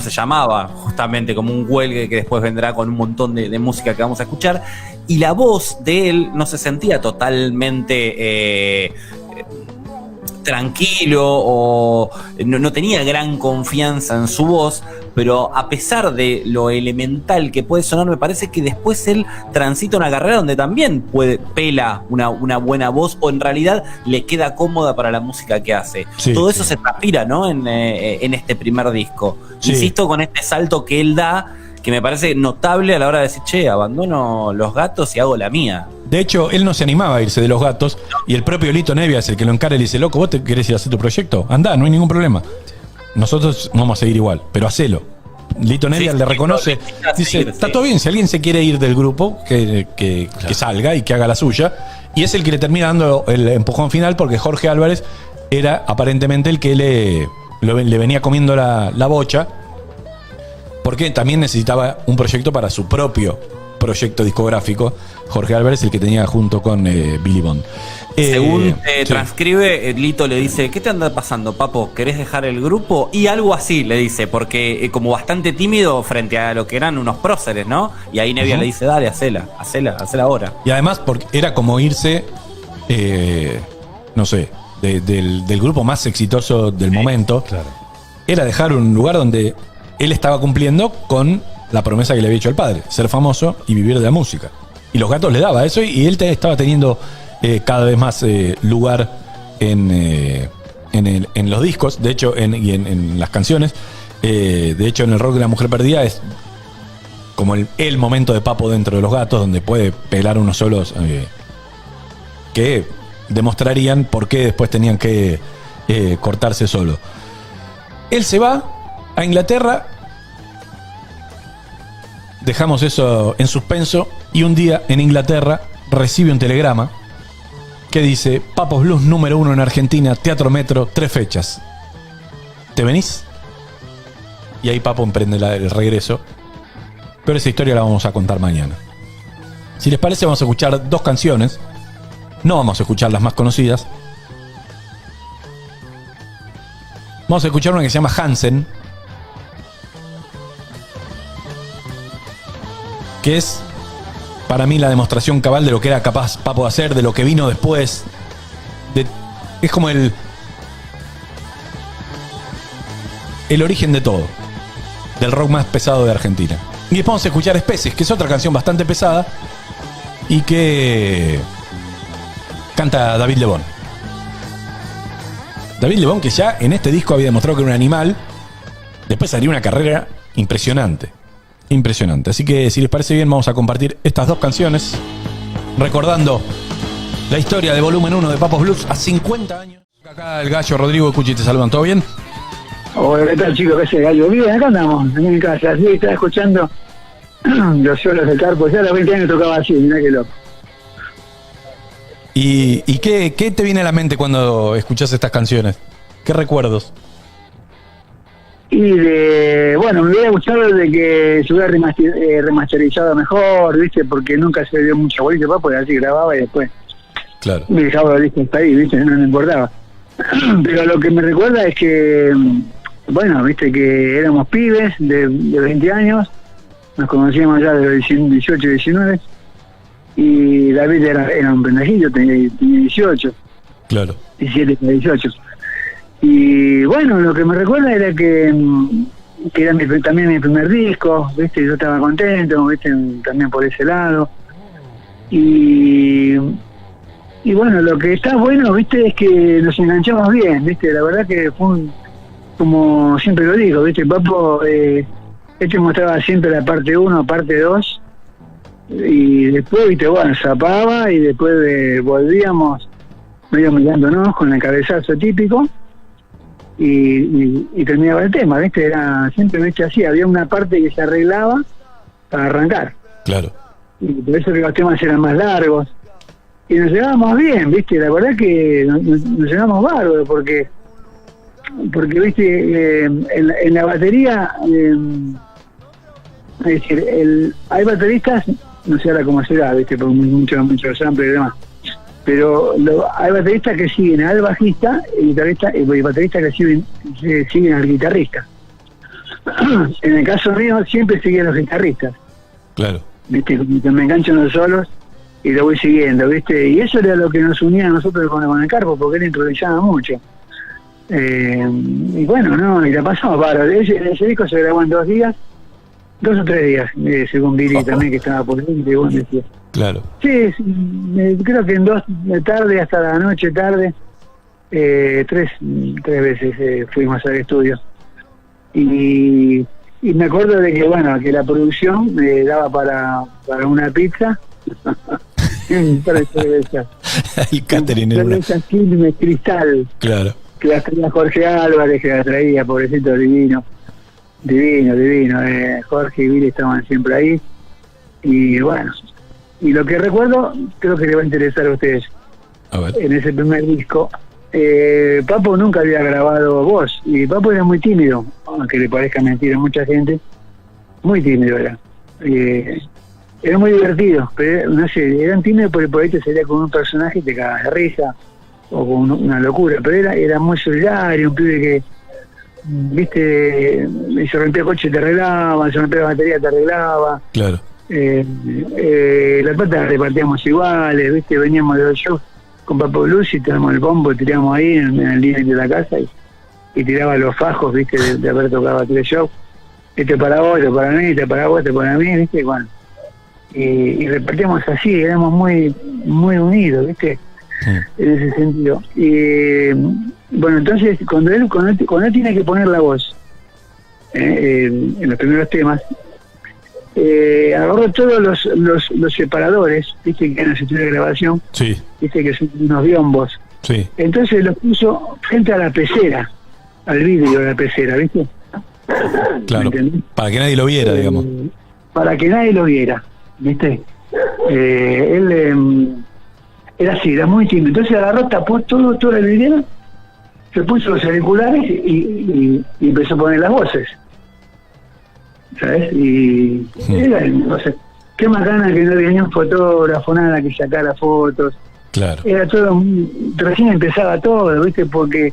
se llamaba justamente como un cuelgue, que después vendrá con un montón de música que vamos a escuchar. Y la voz de él no se sentía totalmente tranquilo o no tenía gran confianza en su voz, pero a pesar de lo elemental que puede sonar, me parece que después él transita una carrera donde también pela una buena voz, o en realidad le queda cómoda para la música que hace. Sí, todo eso sí. se transpira, ¿no? En este primer disco. Sí. Insisto con este salto que él da, que me parece notable a la hora de decir, che, abandono Los Gatos y hago la mía. De hecho, él no se animaba a irse de Los Gatos, y el propio Lito Nevia es el que lo encara y le dice, loco, ¿vos te querés ir a hacer tu proyecto? Andá, no hay ningún problema. Nosotros vamos a seguir igual, pero hacelo. Lito Nevia Sí, le sí, reconoce, no, dice, seguir, está sí. todo bien, si alguien se quiere ir del grupo, que salga y que haga la suya. Y es el que le termina dando el empujón final, porque Jorge Álvarez era aparentemente el que le venía comiendo la bocha, porque también necesitaba un proyecto para su propio proyecto discográfico. Jorge Álvarez, el que tenía junto con Billy Bond. Según sí. transcribe, Lito le dice, ¿qué te anda pasando, papo? ¿Querés dejar el grupo? Y algo así le dice, porque como bastante tímido frente a lo que eran unos próceres, ¿no? Y ahí Nevia le dice, dale, hacela ahora. Y además, porque era como irse, no sé, del grupo más exitoso del momento. Claro. Era dejar un lugar donde él estaba cumpliendo con la promesa que le había hecho al padre, ser famoso y vivir de la música. Y Los Gatos le daba eso, y él estaba teniendo cada vez más lugar en los discos, de hecho, en las canciones. De hecho, en el rock de La Mujer Perdida es como el momento de Papo dentro de Los Gatos, donde puede pelar unos solos que demostrarían por qué después tenían que cortarse solo. Él se va a Inglaterra. Dejamos eso en suspenso, y un día en Inglaterra recibe un telegrama que dice: Papos Blues número 1 en Argentina, Teatro Metro, 3 fechas. ¿Te venís? Y ahí Papo emprende el regreso. Pero esa historia la vamos a contar mañana. Si les parece, vamos a escuchar 2 canciones. No vamos a escuchar las más conocidas. Vamos a escuchar una que se llama Hansen, que es para mí la demostración cabal de lo que era capaz Papo de hacer, de lo que vino después. Es como el origen de todo, del rock más pesado de Argentina. Y después vamos a escuchar Especies, que es otra canción bastante pesada y que canta David Lebón. David Lebón, que ya en este disco había demostrado que era un animal. Después salió una carrera impresionante. Impresionante. Así que, si les parece bien, vamos a compartir estas 2 canciones, recordando la historia de Volumen 1 de Papos Blues a 50 años. Acá el Gallo, Rodrigo y Cuchi te saludan. ¿Todo bien? Hola, ¿qué tal, chicos? ¿Qué hace, Gallo? Bien, acá andamos, en mi casa. Así estaba escuchando los solos de Carpo. Ya a los 20 años tocaba así, mirá qué loco. ¿Y qué te viene a la mente cuando escuchás estas canciones? ¿Qué recuerdos? Y bueno, me hubiera gustado de que se hubiera remasterizado mejor, ¿viste? Porque nunca se dio mucha bolita, porque así grababa y después Claro. me dejaba los discos ahí, ¿viste? No me importaba. Pero lo que me recuerda es que, bueno, ¿viste? Que éramos pibes de 20 años, nos conocíamos ya de los 18, 19, y David era un pendejillo, tenía 18. Claro. 17 para 18. Y bueno, lo que me recuerda era que era también mi primer disco, ¿viste? Yo estaba contento, ¿viste? También por ese lado. Y bueno, lo que está bueno, ¿viste? Es que nos enganchamos bien, ¿viste? La verdad que fue como siempre lo digo, ¿viste? Papo, mostraba siempre la parte 1, parte 2, y después, ¿viste? Bueno, zapaba y después volvíamos medio mirándonos con el cabezazo típico y terminaba el tema, ¿viste? Era siempre, ¿viste? Así, había una parte que se arreglaba para arrancar. Claro. Y por eso que los temas eran más largos. Y nos llevábamos bien, ¿viste? La verdad que nos llevábamos bárbaro, porque ¿viste? En la batería, es decir, hay bateristas, no sé ahora cómo será, ¿viste? Por mucho sample y demás. Pero hay bateristas que siguen al bajista y bateristas que siguen al guitarrista. En el caso mío siempre seguí a los guitarristas. Claro. ¿Viste? Cuando me engancho en los solos, y lo voy siguiendo, ¿viste? Y eso era lo que nos unía a nosotros con el Carpo, porque él improvisaba mucho. Y bueno, ¿no? Y la pasamos bárbaro. Ese disco se grabó en 2 días, 2 o 3 días, según Billy también, que estaba por ahí, y bueno, decía. Claro. Sí, creo que en 2 de tarde hasta la noche tarde, 3 veces fuimos al estudio. Y me acuerdo de que, bueno, que la producción daba para una pizza. Para cervezas. El catering era una... Cerveza Quilmes Cristal. Claro. Que las traía Jorge Álvarez, que las traía, pobrecito, divino. Jorge y Billy estaban siempre ahí. Y bueno, y lo que recuerdo, creo que le va a interesar a ustedes. A ver. En ese primer disco, Papo nunca había grabado voz, y Papo era muy tímido, aunque le parezca mentira a mucha gente, muy tímido era. Era muy divertido, pero no sé, eran tímidos porque por ahí te salía con un personaje y te cagabas de risa, o con una locura, pero era muy solidario, un pibe que, viste, y se rompía el coche te arreglaba, se rompía la batería te arreglaba. Claro. La plata la repartíamos iguales, viste, veníamos de los shows con Papo Blues y teníamos el bombo, tirábamos ahí en el living de la casa y tiraba los fajos, viste, de haber tocado 3 shows. Este para vos, este para mí, este para vos, este para mí, viste, bueno. Y repartíamos así, éramos muy unidos, viste, en ese sentido. Y bueno, entonces cuando él tiene que poner la voz en los primeros temas, agarró todos los separadores, viste, que en el estudio de grabación, Sí. viste, que son unos biombos. Sí. Entonces los puso frente a la pecera, al vidrio de la pecera, viste. Claro. Para que nadie lo viera, digamos. Para que nadie lo viera, viste. Él era así, era muy tímido. Entonces agarró, tapó todo el vidrio, se puso los auriculares y empezó a poner las voces, ¿sabes? Y o sea, qué más ganas que no había ni un fotógrafo, nada que sacara fotos. Claro. Era todo, recién empezaba todo, ¿viste? Porque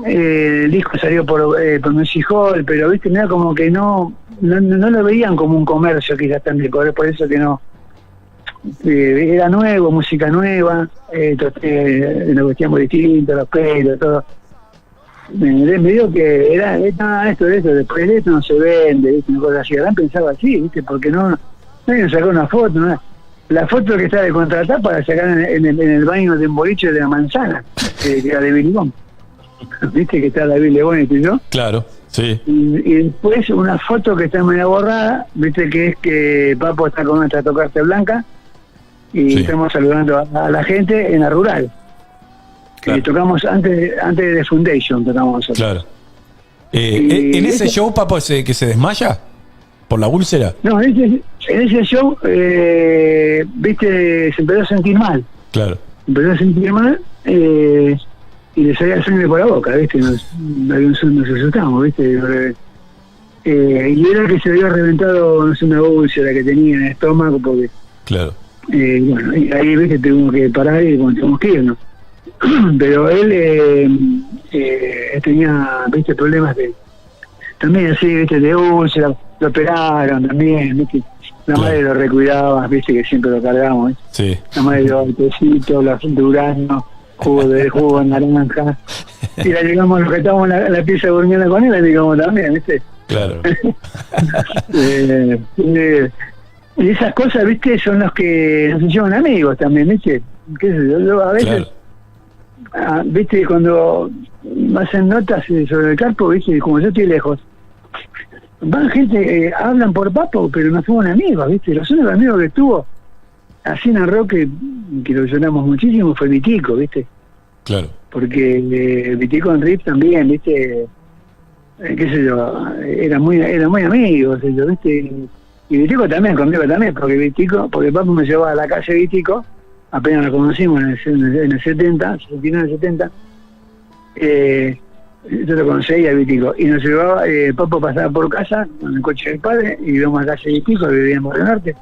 el disco salió por Music Hall, pero, ¿viste? Mira, como que no lo veían como un comercio, quizás también, por eso que no. Era nuevo, música nueva, nos vestíamos distintos, los pelos, todo. Me digo que era esto, después de esto no se vende, ¿viste? Una cosa así. Adán pensaba así, ¿viste? Porque nadie nos sacó una foto, ¿no? La foto que está de contratapa para sacar en el baño de un boliche de la manzana, que era de Billy Bond. ¿Viste? Que está David Lebón y yo. Claro, sí. Y después una foto que está medio borrada, ¿viste? Que es que Papo está con una Stratocaster blanca y estamos saludando a la gente en la rural. Claro. Tocamos antes de Foundation, tocamos nosotros. Claro. ¿En ese show, Papo, que se desmaya? ¿Por la úlcera? No, en ese show, viste, se empezó a sentir mal. Claro. Empezó a sentir mal y le salía sangre por la boca, viste, nos asustamos, viste. Y era que se había reventado, no sé, una úlcera que tenía en el estómago, porque... Claro. Bueno, y ahí, viste, tuvimos que parar y bueno, tuvimos que irnos. Pero él tenía, viste, problemas también así, viste, de úlcera, lo operaron también, viste, la madre lo recuidaba, viste, que siempre lo cargamos, ¿viste? Sí. La madre dio el tecito, la durazno, jugo de naranja, y la llegamos, los que estábamos en la pieza durmiendo con él, la llegamos también, viste. Claro. Y esas cosas, viste, son los que nos hicieron amigos también, viste, qué sé yo, a veces... Claro. Viste, cuando hacen notas sobre el Carpo, viste, como yo estoy lejos, van gente, hablan por Papo, pero no fueron amigos, viste. Los únicos amigos que tuvo así en el rock que lo lloramos muchísimo fue Vitico, viste. Claro. Porque Vitico en Rip también, viste, qué sé yo, era muy amigos, viste. Y Vitico también, conmigo también, porque Papo me llevaba a la calle Vitico, apenas lo conocimos en el 70, 69, 70, yo lo conocí a Vitico, y nos llevaba, Papo pasaba por casa con el coche del padre, y íbamos a la calle Vitico, que vivía en Barrio Norte,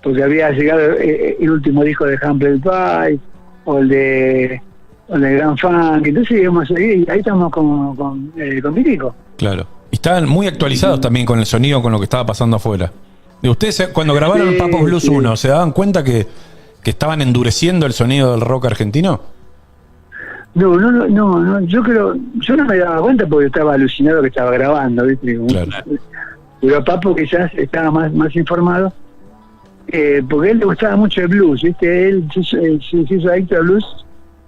porque había llegado el último disco de Humble Pie, o el de Grand Funk, entonces íbamos ahí estamos con Vitico. Claro. Y estaban muy actualizados también con el sonido, con lo que estaba pasando afuera. Ustedes, cuando grabaron Papo Blues 1, ¿se daban cuenta que que estaban endureciendo el sonido del rock argentino? No, yo no me daba cuenta porque estaba alucinado que estaba grabando, ¿viste? Claro. Pero Papo quizás estaba más informado, porque a él le gustaba mucho el blues, ¿viste? Él se hizo adicto al blues,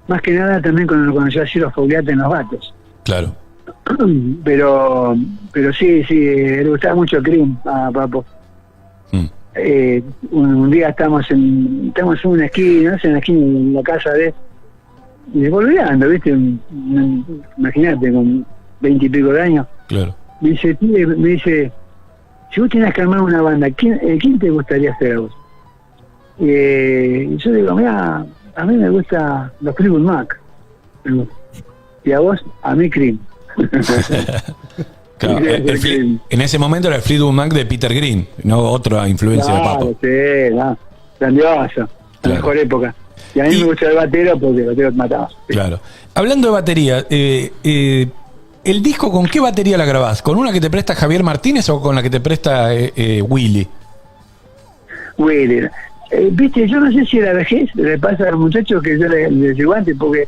más que nada también cuando conoció a Ciro Fogliatta en Los Gatos. Claro. Pero sí, le gustaba mucho Cream a Papo. Un día estamos en una esquina, en la casa de volviendo, ¿viste? Imagínate, con 20 y pico de años. Claro. Me dice, si vos tenés que armar una banda, ¿quién te gustaría ser a vos? Y yo digo, mira, a mí me gusta los Fleetwood Mac. Y a vos, a mí Cream. Claro, en ese momento era el Fleetwood Mac de Peter Green, no otra influencia de Papo. Sí, grandioso, la mejor época. Y a mí me gusta el batero porque el batero te mataba. Claro. Hablando de batería, ¿el disco con qué batería la grabás? ¿Con una que te presta Javier Martínez o con la que te presta Willy? Willy. Viste, yo no sé si la vejez le pasa a los muchachos que yo les digo antes, porque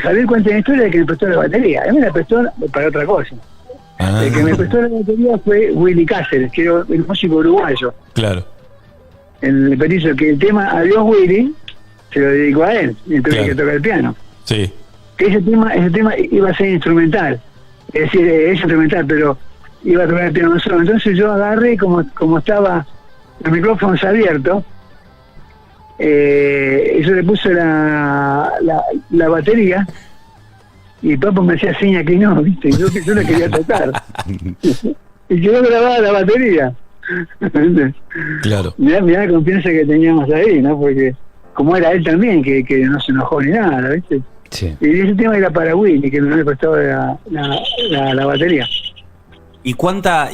Javier cuenta una historia de que me prestó la batería. A mí me la prestó para otra cosa. El que me prestó la batería fue Willy Cáceres, que era el músico uruguayo. Claro. El petiso que el tema Adiós Willy se lo dedicó a él, entonces que toca el piano. Sí. Que ese tema iba a ser instrumental, es decir, es instrumental, pero iba a tocar el piano solo. Entonces yo agarré, como estaba los micrófonos abiertos, y yo le puse la batería, y Papo me hacía seña que no, ¿viste? Yo la quería tocar. Y quedó grabada la batería. Claro. Mirá la confianza que teníamos ahí, ¿no? Porque como era él también, que no se enojó ni nada, ¿viste? Sí. Y ese tema era para Willy, que no le prestaba la batería. Y cuánta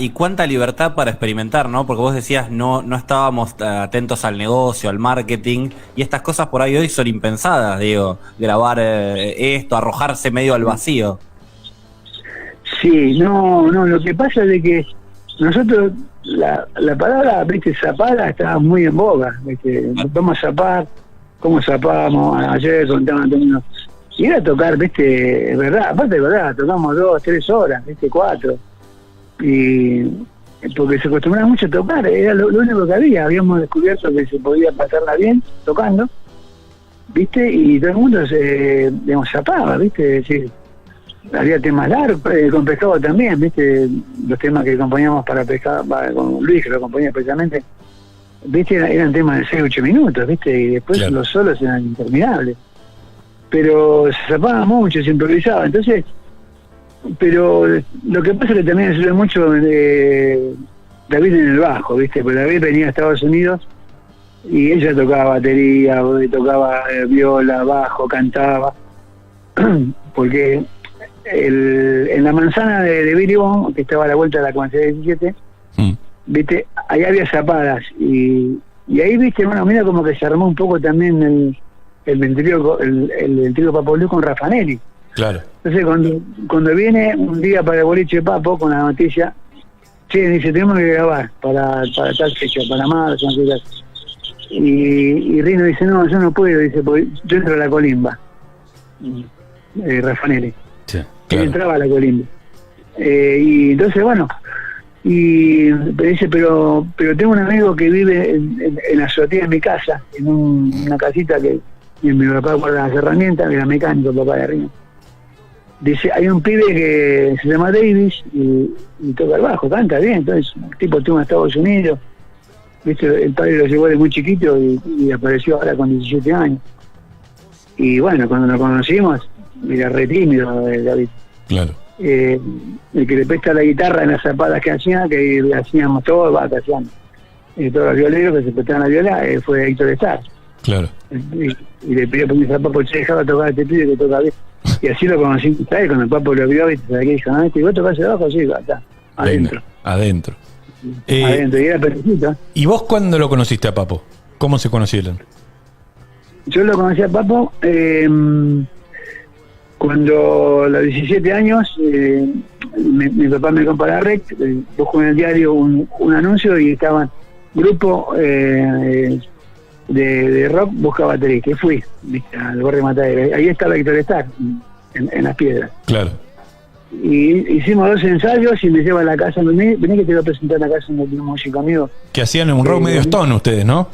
libertad para experimentar, ¿no? Porque vos decías, no estábamos atentos al negocio, al marketing, y estas cosas por ahí hoy son impensadas, digo, grabar esto, arrojarse medio al vacío. Sí, no, lo que pasa es de que nosotros, la palabra, viste, zapada estaba muy en boga, viste, vamos a zapar, ¿cómo zapamos? Ayer contaban términos, y era tocar, viste, es verdad, aparte de verdad, tocamos 2, 3 horas, viste, 4, y porque se acostumbraba mucho a tocar, era lo único que habíamos descubierto que se podía pasarla bien tocando, viste, y todo el mundo se, digamos, zapaba, viste, es decir, había temas largos, con Pescado también, viste, los temas que componíamos para Pescado, con Luis, que lo componía precisamente, viste, eran temas de 6-8 minutos, viste, y después claro, los solos eran interminables, pero se zapaba mucho, se improvisaba, entonces, pero lo que pasa es que también sirve mucho David en el bajo, viste, porque David venía a Estados Unidos y ella tocaba batería, tocaba viola, bajo, cantaba, porque en la manzana de Billy Bond, que estaba a la vuelta de la Comanchería 17, viste, ahí había zapadas y ahí, viste, bueno, mira como que se armó un poco también el trío Papo Blues con Raffanelli. Claro. Entonces cuando viene un día para el boliche Papo con la noticia, che, dice, tenemos que grabar para tal fecha, para marzo, no sé qué. Y Rino dice, no, yo no puedo, dice, porque yo entro a la colimba. Raffanelli. Sí, claro. Él entraba a la colimba. Y entonces, bueno, y me dice, pero tengo un amigo que vive en la azotea de mi casa, en una casita que mi papá guarda las herramientas, que era mecánico, el papá de Rino. Dice, hay un pibe que se llama Davis y toca el bajo, canta bien, entonces el tipo estuvo en Estados Unidos, viste, el padre lo llevó de muy chiquito y apareció ahora con 17 años. Y bueno, cuando nos conocimos, era re tímido David. Claro. El que le presta la guitarra en las zapadas que hacían, que le hacíamos todo, que hacían todos los violeros que se prestaban la viola, fue Héctor Starr. Claro. Y le pidió permiso a Papo, che, dejaba tocar a este pibe que toca bien. Y así lo conocí, ¿sabes? Cuando el Papo lo vio, ¿viste? ¿Sabes qué dijo? ¿No? ¿Y vos tocás abajo? Sí, acá, adentro. Adentro. Adentro, y era perfecto. ¿Y vos cuándo lo conociste a Papo? ¿Cómo se conocieron? Yo lo conocí a Papo cuando a los 17 años mi papá me compró la REC, busco en el diario un anuncio y estaban grupo de rock busca baterista. Y fui, ¿viste? Al barrio Matadero. Ahí está Héctor Starr, en Las Piedras. Claro. Y hicimos 2 ensayos y me lleva a la casa. Vení que te voy a presentar la casa de un músico amigo. Que hacían un rock medio Stone ustedes, ¿no?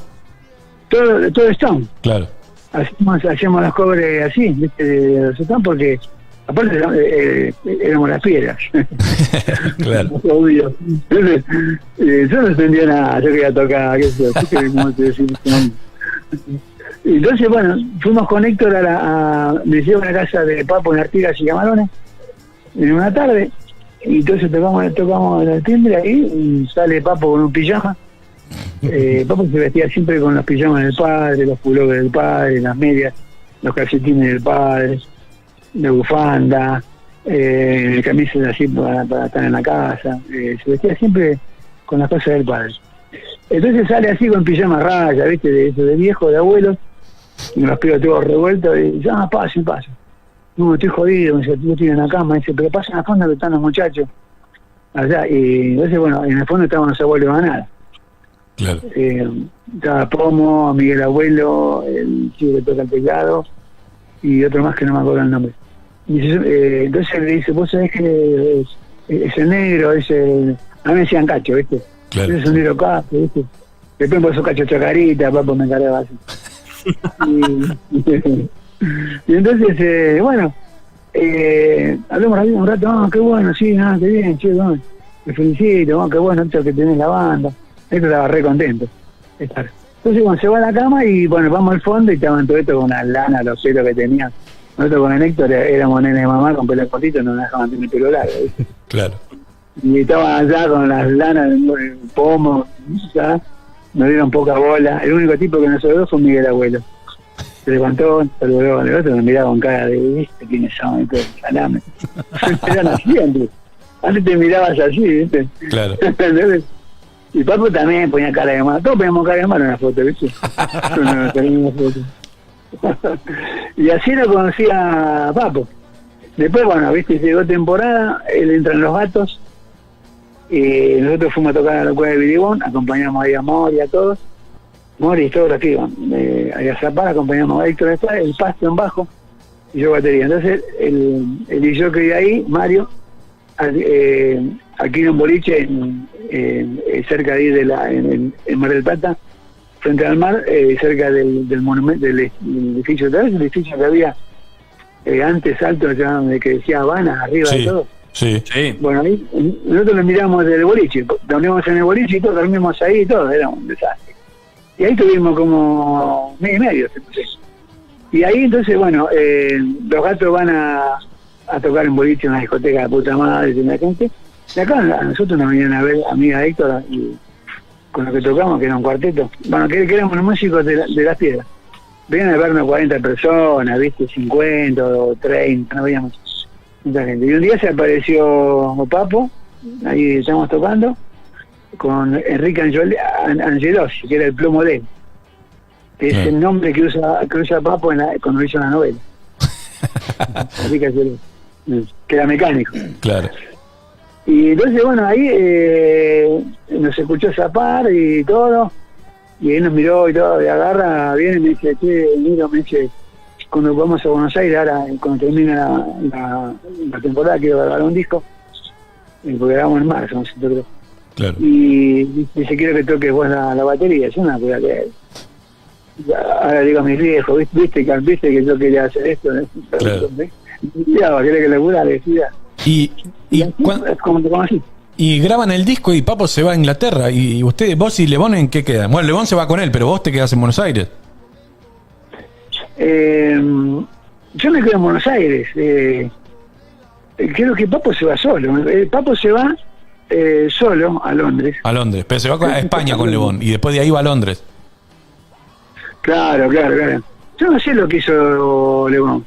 Todo Stone. Claro. Hacíamos los covers así, ¿viste? De los Stone, porque aparte éramos Las Piedras. Claro. Obvio. Entonces, yo no entendía nada, yo quería tocar, qué sé yo, ¿cómo te decís? Entonces, bueno, fuimos con Héctor me llevo a la casa de Papo en Artigas y Camarones en una tarde, y entonces tocamos el timbre ahí, y sale Papo con un pijama. Papo se vestía siempre con los pijamas del padre, los pullovers del padre, las medias, los calcetines del padre, de bufanda, camisas así para estar en la casa. Se vestía siempre con las cosas del padre. Entonces sale así con pijama raya, ¿viste? De viejo, de abuelo, y los pibos todos revueltos, y dice, pasen. No, estoy jodido, me dice, yo estoy en la cama, dice, pero pasen a fondo que están los muchachos allá. Y entonces, bueno, en el fondo estaban los abuelos de Manada. Claro. Estaba Pomo, Miguel Abuelo, el chico que toca el teclado, y otro más que no me acuerdo el nombre. Y entonces le dice, vos sabés que es el negro, a mí me decían Cacho, ¿viste? Claro. Ese es un negro Cacho, ¿viste? Después me puso Cacho Chacarita, Papo me encargaba así. Y entonces, bueno, hablamos ahí un rato, qué bueno, sí, qué bien, che, bueno, me felicito, qué bueno esto que tenés la banda. Esto estaba re contento de estar. Entonces, bueno, se va a la cama y, bueno, vamos al fondo y estaban todo esto con una lana, los celos que tenían. Nosotros con el Héctor éramos nene de mamá con pelo cortito, no nos dejaban tener pelo largo, ¿viste? Claro. Y estaban allá con las lanas, el pomo, ya, nos dieron poca bola. El único tipo que nos saludó fue Miguel Abuelo. Se levantó, saludó al otro, nos miraba con cara de, ¿viste? ¿Quiénes son? Salame. Eran así antes. Antes te mirabas así, ¿viste? Claro. Y Papo también ponía cara de malo. Todos poníamos cara de malo en la foto, ¿viste? Y así lo conocía a Papo. Después, bueno, ¿viste? Llegó temporada, él entra en Los Gatos. Y nosotros fuimos a tocar a la cueva de Viribón, acompañamos ahí a Mori, a todos. Mori y todos los que iban. Ahí a Zapar, acompañamos a Héctor, el Pasto en bajo, y yo batería. Entonces, el DJ que iba ahí, Mario, aquí en un boliche, cerca de ahí en Mar del Plata, frente al mar, cerca del monumento, del edificio, ¿sabes? El edificio que había antes alto, que decía Habana, arriba de todo. Sí. Bueno, ahí nosotros lo miramos del boliche, dormíamos en el boliche y todos dormimos ahí y todo, era un desastre. Y ahí tuvimos como mes y medio, y ahí entonces, bueno, los Gatos van a tocar en boliche en una discoteca de puta madre, de la gente. Y acá a nosotros nos venían a ver amiga Héctor y con lo que tocamos, que era un cuarteto. Bueno, que éramos los músicos de Las Piedras. Venían a vernos 40 personas, ¿viste? 50 o 30, no veíamos mucha gente. Y un día se apareció Papo, ahí estábamos tocando, con Enrique Angelosi, que era el plomo de él. Que es el nombre que usa Papo cuando hizo la novela. Enrique Angelosi, que era mecánico. Claro. Y entonces, bueno, ahí nos escuchó zapar y todo, y él nos miró y todo, y agarra, viene y me dice, me dice, cuando vamos a Buenos Aires, ahora cuando termina la temporada, quiero grabar un disco, porque grabamos en marzo, no sé, creo. Claro. Y dice, quiero que toques vos la batería. Yo no podía creer. Ahora digo a mis viejos, viste que yo quería hacer esto. Claro. ¿Querés que le cura? Le decía. Y como te conocí. Y graban el disco y Papo se va a Inglaterra. Y vos y Lebón, ¿en qué quedan? Bueno, Lebón se va con él, pero vos te quedás en Buenos Aires. Yo me quedo en Buenos Aires. Creo que Papo se va solo. Papo se va solo a Londres. A Londres, pero se va a España con Lebón. Y después de ahí va a Londres. Claro. Yo no sé lo que hizo Lebón.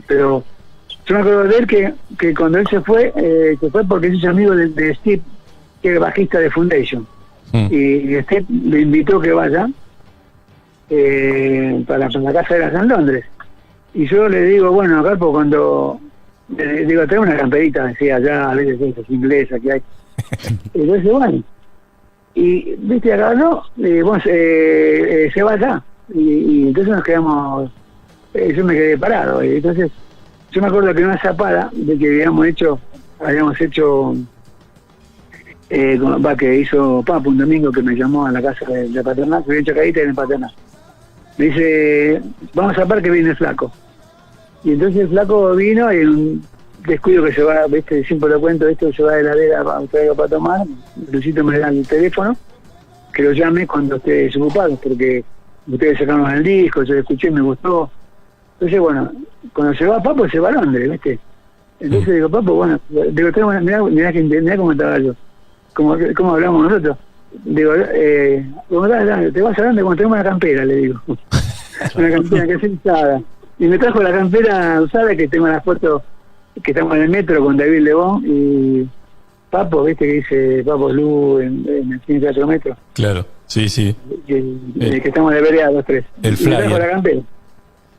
Pero yo me acuerdo de él que cuando él se fue porque es amigo de Steve, que es bajista de Foundation. Y Steve le invitó que vaya para la casa de en Londres. Y yo le digo, bueno, Carpo, cuando le digo, trae una camperita, decía allá, a veces es inglesa que hay. Y entonces, bueno. y viste, agarró, se va acá. Y entonces nos quedamos, yo me quedé parado. Y entonces, yo me acuerdo que una zapada de que habíamos hecho que hizo Papo un domingo, que me llamó a la casa de Paternal, que había hecho caída en el Paternal. Me dice, vamos a zapar que viene el flaco. Y entonces el flaco vino y un descuido que se va, viste, siempre lo cuento, esto se va de la heladera para tomar, Luisito me da el teléfono, que lo llame cuando esté desocupado, porque ustedes sacaron el disco, yo lo escuché, me gustó. Entonces, bueno, cuando se va Papo, se va a Londres, ¿viste? Entonces digo, Papo, bueno, digo, mirá cómo estaba yo, cómo hablamos nosotros. Digo, te vas a Londres cuando tenemos una campera, le digo. Una campera que es usada. Y me trajo la campera usada, que tengo las fotos, que estamos en el metro con David Lebón y Papo, ¿viste? Que dice Papo Lu en el cine Teatro Metro. Claro, sí, sí. Que estamos de vereda los tres. El flyer. Y me trajo la campera.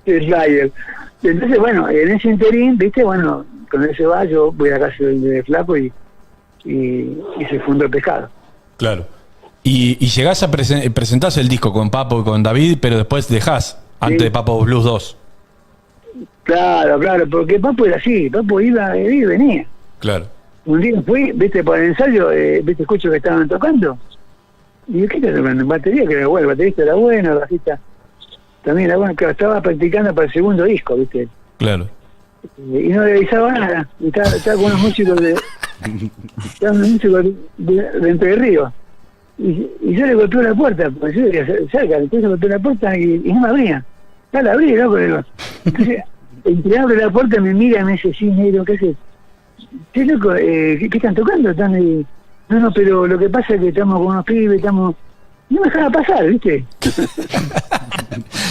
El flyer. Y entonces, bueno, en ese interín, ¿viste? Bueno, cuando él se va, yo voy a casa del flaco y se fundó el pescado. Claro. Y llegás a presentás el disco con Papo y con David, pero después dejás, antes de Papo Blues 2. Claro, porque Papo era así, Papo iba y venía. Claro. Un día fui, viste, para el ensayo, viste, escucho que estaban tocando. Y digo, ¿qué está tocando? Batería, que era bueno, el baterista era bueno, el bajista también era bueno, claro, estaba practicando para el segundo disco, viste. Claro. Y no le avisaba nada, y estaba con unos músicos de Entre Ríos. Y yo le golpeé la puerta, porque yo vivía cerca, entonces golpeé la puerta y no me abría. Ya la abrí, loco, digo. Entonces, entre abre la puerta, me mira y me dice, sí, negro, ¿qué haces? ¿Qué loco? ¿Qué están tocando? Están ahí. No, pero lo que pasa es que estamos con unos pibes, no me dejaba pasar, ¿viste?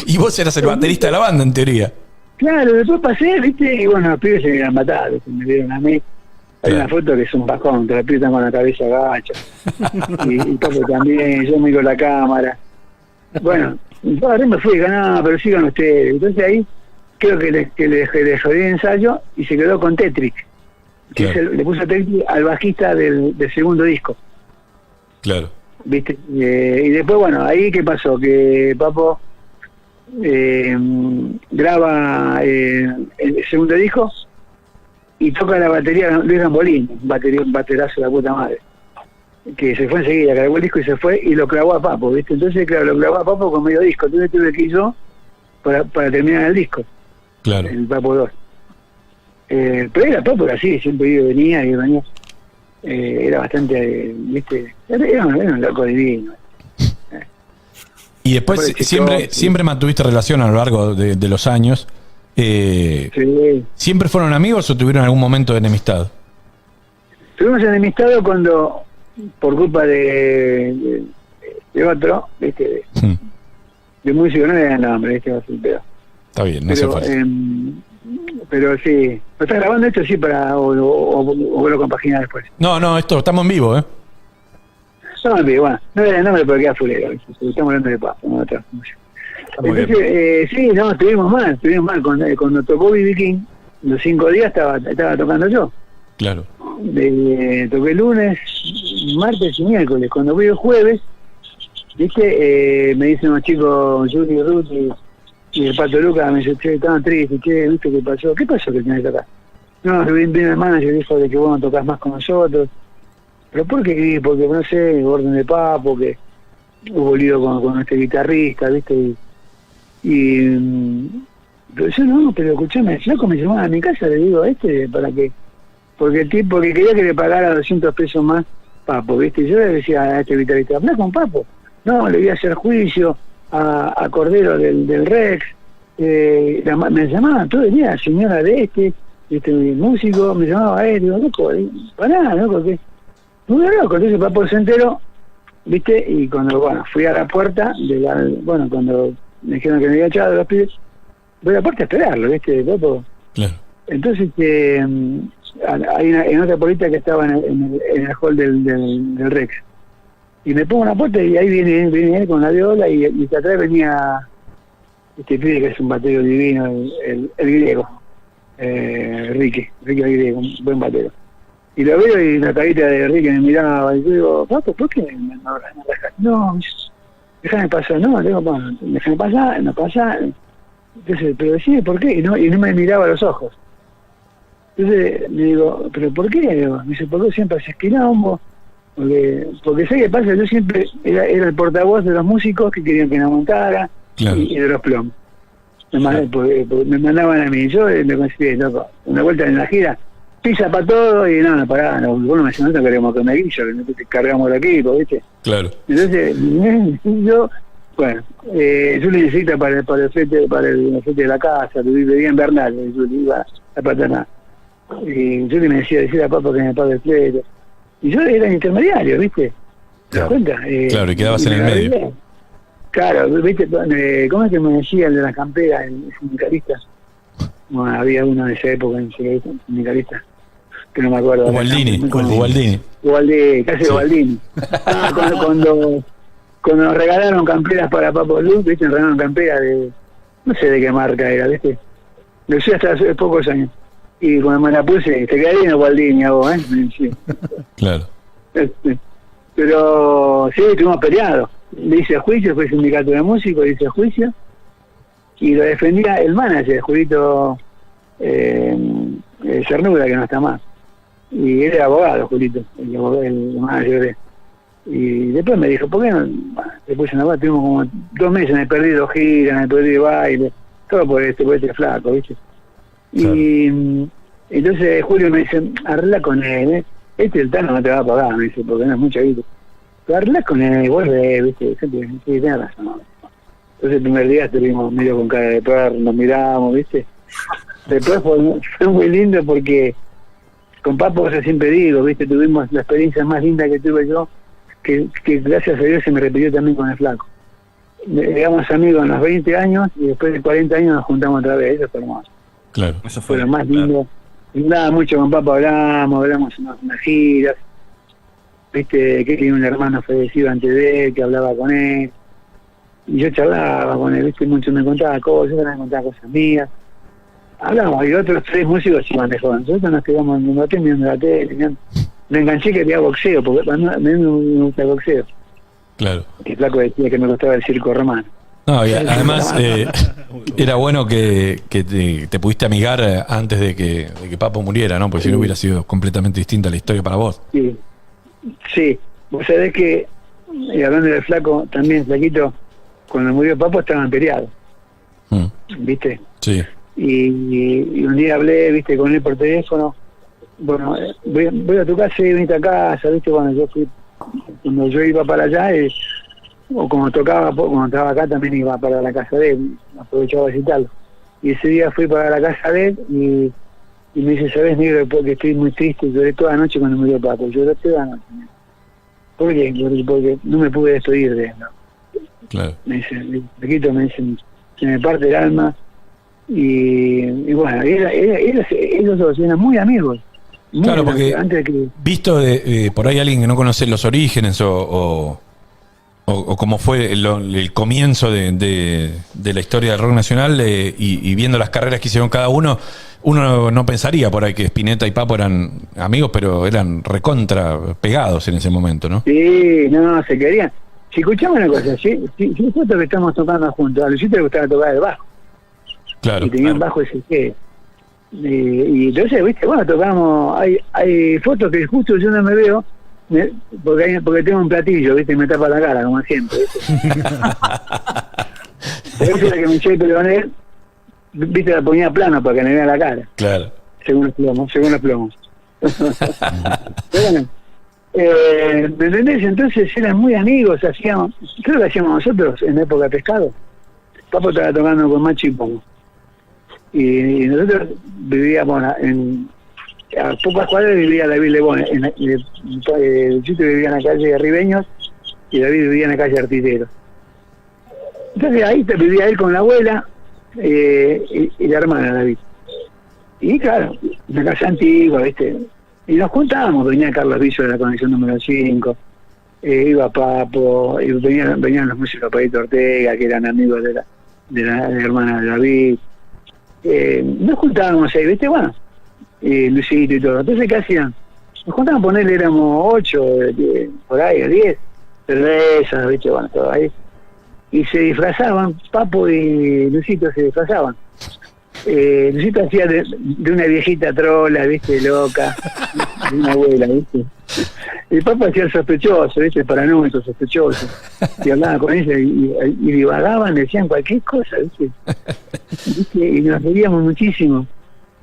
Y vos eras el baterista de la banda, en teoría. Claro, después pasé, ¿viste? Y bueno, los pibes se me iban a matar, ¿viste? Me vieron a mí. Hay una foto que es un bajón, que la pibes están con la cabeza agacha. y Papo también, yo miro la cámara. Bueno, yo agarré me fui, no, pero sigan ustedes. Entonces ahí creo que le jodí el ensayo y se quedó con Tetrick. Claro. Le puso Tetrick al bajista del segundo disco. Claro. ¿Viste? Y después, bueno, ahí ¿qué pasó? Que Papo graba el segundo disco y toca la batería Luis Gambolín, un baterazo de la puta madre, que se fue enseguida, grabó el disco y se fue y lo clavó a Papo, ¿viste? Entonces, claro, lo clavó a Papo con medio disco, entonces tuve que ir yo para terminar el disco. Claro. El Papo 2. Pero era Papo, era así, siempre iba y venía. Era bastante, ¿viste? Era un loco divino. Y después siempre mantuviste relación a lo largo de los años. Sí. ¿Siempre fueron amigos o tuvieron algún momento de enemistad? Estuvimos enemistados cuando, por culpa de otro, ¿viste? De músico, no le dan nombre, ¿viste? Va a ser peor. Está bien, no hace falta. Pero sí, ¿lo estás grabando esto? Sí, o lo compaginas después. No, estamos en vivo, ¿eh? Estamos en vivo, bueno, no le dan nombre porque queda fulero, estamos hablando de Papo, no de otra música. Entonces, sí, no, estuvimos mal, cuando tocó B.B. King, los 5 días estaba tocando yo. Claro. Toqué lunes, martes y miércoles. Cuando fui el jueves, ¿viste? Me dicen los chicos, Juli, Ruth y el Pato Lucas, me dice, che, estaban tristes, che, ¿viste qué pasó? ¿Qué pasó que tenés que tocar? No, vino el manager y dijo de que vos no tocas más con nosotros. ¿Pero por qué? Porque, no sé, orden de Papo, que hubo lío con este guitarrista, ¿viste? Pero yo no, pero escuchame, el flaco me llamaba a mi casa, le digo, para que, porque el tipo que quería que le pagara 200 pesos más Papo, ¿viste? Y yo le decía a este guitarrista, habla con Papo. No, le voy a hacer juicio a Cordero del Rex. Me llamaban todo el día, señora de músico, me llamaba a él, digo, loco, pará, loco, que muy loco. Entonces Papo se enteró, ¿viste? Y cuando, fui a la puerta cuando me dijeron que me había echado los pibes, voy a la puerta a esperarlo, ¿viste? Papo. Claro. Entonces, hay en otra puerta que estaba en el hall del Rex. Y me pongo en la puerta y ahí viene él con la viola y de atrás venía este pibe que es un batero divino, el griego, Ricky el griego, un buen batero. Y lo veo y la carita de Enrique me miraba, y yo digo, Papo, ¿por qué no, no, déjame pasar? No, le digo, bueno, déjame pasar, no pasa. Entonces, pero decime por qué, y no me miraba a los ojos. Entonces le digo, ¿pero por qué? Me dice, ¿por qué siempre haces quilombo? Porque sé qué pasa, yo siempre era el portavoz de los músicos que querían que nos montara, Claro. y de los plomos. Porque me mandaban a mí, yo me conseguí, loco, una vuelta en la gira, pisa para todo y no, pará, no, vos no me decís, no queremos que me guillo, que te cargamos el equipo, ¿viste? Claro. Entonces, yo, bueno, yo le necesito para el frente de la casa, vivía en Bernal, yo le iba a Paternal. Y yo le decía a Papá que me pague el flete. Y yo era intermediario, ¿viste? ¿Te das cuenta? Claro, y quedabas en el medio. Claro, ¿viste? ¿Cómo es que me decía el de las camperas, el sindicalista? Bueno, había uno de esa época, en sindicalista, que no me acuerdo. Ubaldini, casi Sí. Ubaldini. Cuando nos regalaron camperas para Papo Luz, ¿viste? Nos regalaron camperas de, no sé de qué marca era, ¿viste? Lo usé hasta hace pocos años. Y cuando me la puse, te quedaría en Ubaldini a vos, ¿eh? Sí. Claro. Pero sí, estuvimos peleados. Le hice juicio, fue el sindicato de músicos, le hice juicio. Y lo defendía el manager, Julito Cernura, que no está más. Y él era abogado, Julito, el manager de. Y después me dijo, ¿por qué no? Bueno, después en la base tuvimos como 2 meses, me perdí 2 giras, me perdí baile, todo por este flaco, ¿viste? Claro. Y entonces Julio me dice, arregla con él, ¿eh? El Tano no te va a pagar, me dice, porque no es mucho guito. Pero arregla con él, vuelve, ¿viste? Sí, tenés razón. Entonces el primer día estuvimos medio con cara de perro, nos miramos, ¿viste? Después fue muy lindo porque con Papo, yo siempre digo, ¿viste? Tuvimos la experiencia más linda que tuve yo, que gracias a Dios se me repitió también con el flaco. Éramos amigos en los 20 años y después de 40 años nos juntamos otra vez, eso fue hermoso. Claro. Eso Fue lo más lindo. Y nada, mucho con Papo hablamos unas giras, viste, que tenía un hermano fallecido antes de él, que hablaba con él, y yo charlaba con él, viste, mucho me contaba cosas, yo me contaba cosas mías, hablamos, y otros 3 músicos se iban de joven, nosotros nos quedamos en un hotel mirando la tele, me enganché que había boxeo, porque a mí me gusta el boxeo, Claro. que el flaco decía que me gustaba el circo romano. No, y además era bueno que te pudiste amigar antes de que Papo muriera, ¿no? Porque si no hubiera sido completamente distinta la historia para vos. Sí, vos sabés que, y hablando del flaco, también flaquito, cuando murió Papo estaban peleados, ¿viste? Sí. Y un día hablé, viste, con él por teléfono, bueno, voy a tu casa y venite a casa, viste, cuando yo iba para allá, o cuando estaba acá también iba para la casa de él, aprovechaba a visitarlo. Y ese día fui para la casa de él y me dice, ¿sabés, negro? Porque estoy muy triste, lloré toda la noche cuando murió Papo, lloré toda la noche. ¿Por qué? Porque no me pude despedir de él, ¿no? Claro. Me dice, Pequito, me dicen, se me parte el alma. Y bueno, ellos dos eran muy amigos. Muy Claro, amigos, porque antes de que, visto de por ahí alguien que no conoce los orígenes o cómo fue el comienzo de la historia del rock nacional y viendo las carreras que hicieron cada uno no pensaría por ahí que Spinetta y Papo eran amigos, pero eran recontra pegados en ese momento, ¿no? sí, no, se querían. Si escuchamos una cosa, si nosotros que estamos tocando juntos, a Luisito le gustaba tocar el bajo. Claro. Y tenía un bajo ese y entonces, viste, bueno, tocamos, hay fotos que justo yo no me veo, porque tengo un platillo, viste, y me tapa la cara, como siempre, ¿viste? Esa es la que me eché el pelonel, viste, la ponía plano para que me vea la cara, Claro. según los plomos. Pero bueno, ¿me entendés? Entonces eran muy amigos, creo que hacíamos nosotros en la época de pescado. Papo estaba tocando con Macho y Pomo. Y nosotros vivíamos a pocas cuadras vivía David Lebón, el Chito vivía en la calle de Ribeños y David vivía en la calle Artillero. Entonces ahí vivía él con la abuela y la hermana David. Y claro, una casa antigua, ¿viste? Y nos juntábamos, venía Carlos Villo de la conexión número 5, iba Papo, y venían los músicos Paito Ortega, que eran amigos de la hermana de David. Nos juntábamos ahí, ¿viste? Bueno, Luisito y todo. Entonces, ¿qué hacían? nos juntaban a ponerle, éramos 8, por ahí, 10, cervezas, ¿viste? Bueno, todo ahí. Y se disfrazaban, Papo y Luisito se disfrazaban. Luisito hacía de una viejita trola, ¿viste? Loca, de una abuela, ¿viste? El Papo hacía el sospechoso, ¿viste? El paranoico, sospechoso. Y hablaba con ella y divagaban, decían cualquier cosa, ¿viste? ¿Viste? Y nos reíamos muchísimo.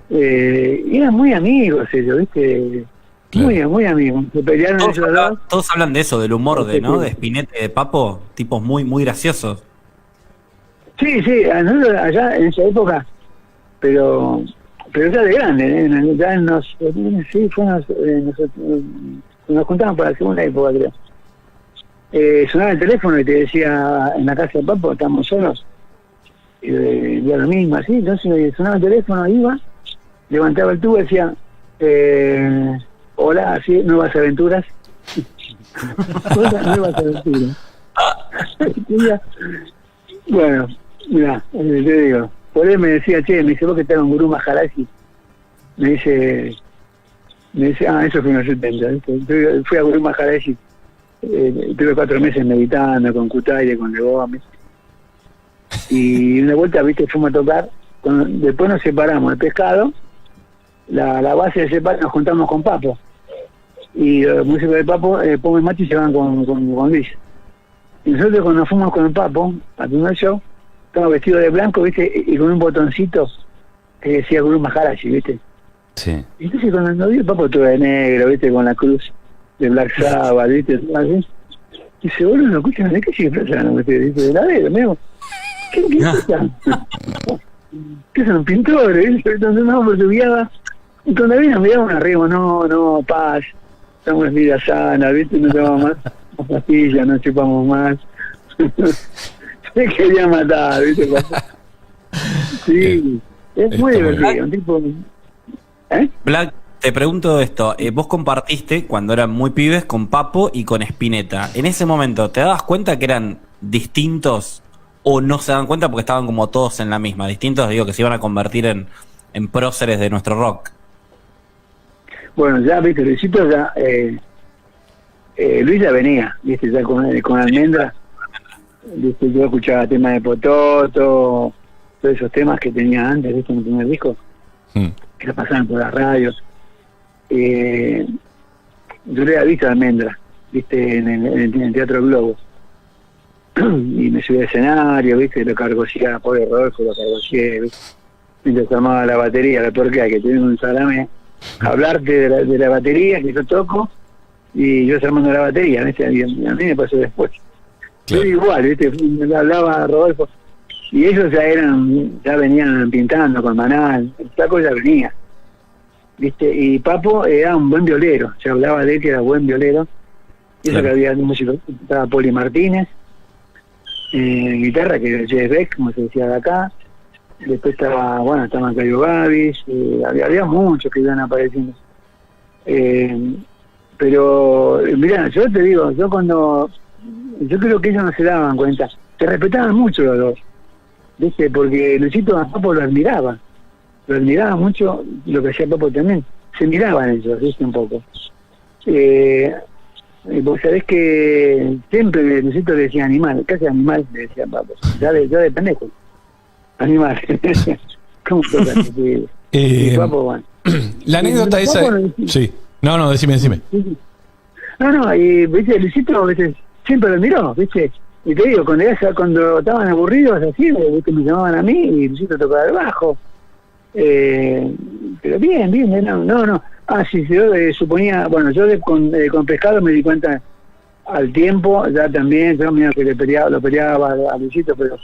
Eran muy amigos ellos, ¿viste? Muy amigos. Se pelearon ellos dos. Todos hablan de eso, del humor de, ¿no? De Spinetta y de Papo, tipos muy graciosos. Sí, a nosotros allá en esa época, pero ya de grande, ¿eh? Ya nos juntaban para la segunda época, creo. Sonaba el teléfono y te decía, en la casa de Papo estamos solos, y ya lo mismo, así. Entonces sonaba el teléfono, iba, levantaba el tubo y decía, hola, así, nuevas aventuras. Nuevas aventuras. Bueno, mira, te digo, por él me decía, me dice, vos que estás en Gurú Maharaji, me dice, eso fue en los 70, ¿viste? Fui a Gurú Maharaji, tuve 4 meses meditando con Kutaire, con Gómez, y una vuelta, viste, fuimos a tocar, después nos separamos, el pescado, la base de separar, nos juntamos con Papo, y los músicos de Papo, Pomo y Machi se van con Luis. Y nosotros cuando nos fuimos con el Papo al primer show, estábamos vestidos de blanco, ¿viste? Y con un botoncito que decía Gurú Maharaji, ¿viste? Sí. Y entonces cuando nos vio el Papo todo de negro, ¿viste? Con la cruz de Black Sabbath, ¿viste? Así. Dice, boludo, escúchame, ¿de qué se disfrazan? Dice, de la vera, amigo. ¿Qué disfrazan? ¿Qué son pintores? Entonces no, por su guiada. Y cuando nos miramos arriba, no, paz, estamos en vida sana, ¿viste? No tomamos más pastillas, no chupamos más. Se quería matar, ¿viste? Sí, es muy divertido, un tipo... Black, te pregunto esto, vos compartiste cuando eran muy pibes con Papo y con Spinetta. En ese momento, ¿te dabas cuenta que eran distintos o no se dan cuenta porque estaban como todos en la misma? Distintos, digo, que se iban a convertir en próceres de nuestro rock. Bueno, ya, viste, Luisito ya... Luis ya venía, viste, ya con Almendra. Viste, yo escuchaba temas de Pototo, todos esos temas que tenía antes, viste, en el primer disco, que lo pasaban por las radios. Yo le había visto a Almendra, viste, en el Teatro Globo. Y me subí al escenario, viste, lo cargocía, pobre Rodolfo, lo cargocié, viste. Mientras armaba la batería, la tuerca que tenía un salame, hablarte de la batería que yo toco, y yo armando la batería, ¿viste? Y a mí me pasó después. Claro. Yo igual, ¿viste? Me hablaba a Rodolfo, y ellos ya venían pintando con Manal, el Flaco ya venía, ¿viste? Y Papo era un buen violero, se hablaba de él que era buen violero, y eso que había músico, estaba Poli Martínez, guitarra, que era Jess Beck, como se decía de acá, después estaba Cayo Gavis, había muchos que iban apareciendo. Pero, mirá, yo te digo, yo creo que ellos no se daban cuenta, se respetaban mucho los dos, ¿viste? Porque Luisito a Papo lo admiraba mucho, lo que hacía Papo también, se miraban ellos, ¿viste? Un poco. Vos sabés que siempre Luisito le decía animal, casi animal le decía Papo, ya de pendejo, animal. ¿Cómo tocas? Papo, bueno. La anécdota esa... Sí. No, decime. No, y viste, Luisito a veces siempre lo miró, viste, y te digo, cuando estaban aburridos así, viste, me llamaban a mí y Luisito tocaba el bajo, pero bien, no, sí, yo suponía, bueno, yo con Pescado me di cuenta al tiempo, ya también, yo mira que lo peleaba a Luisito, pero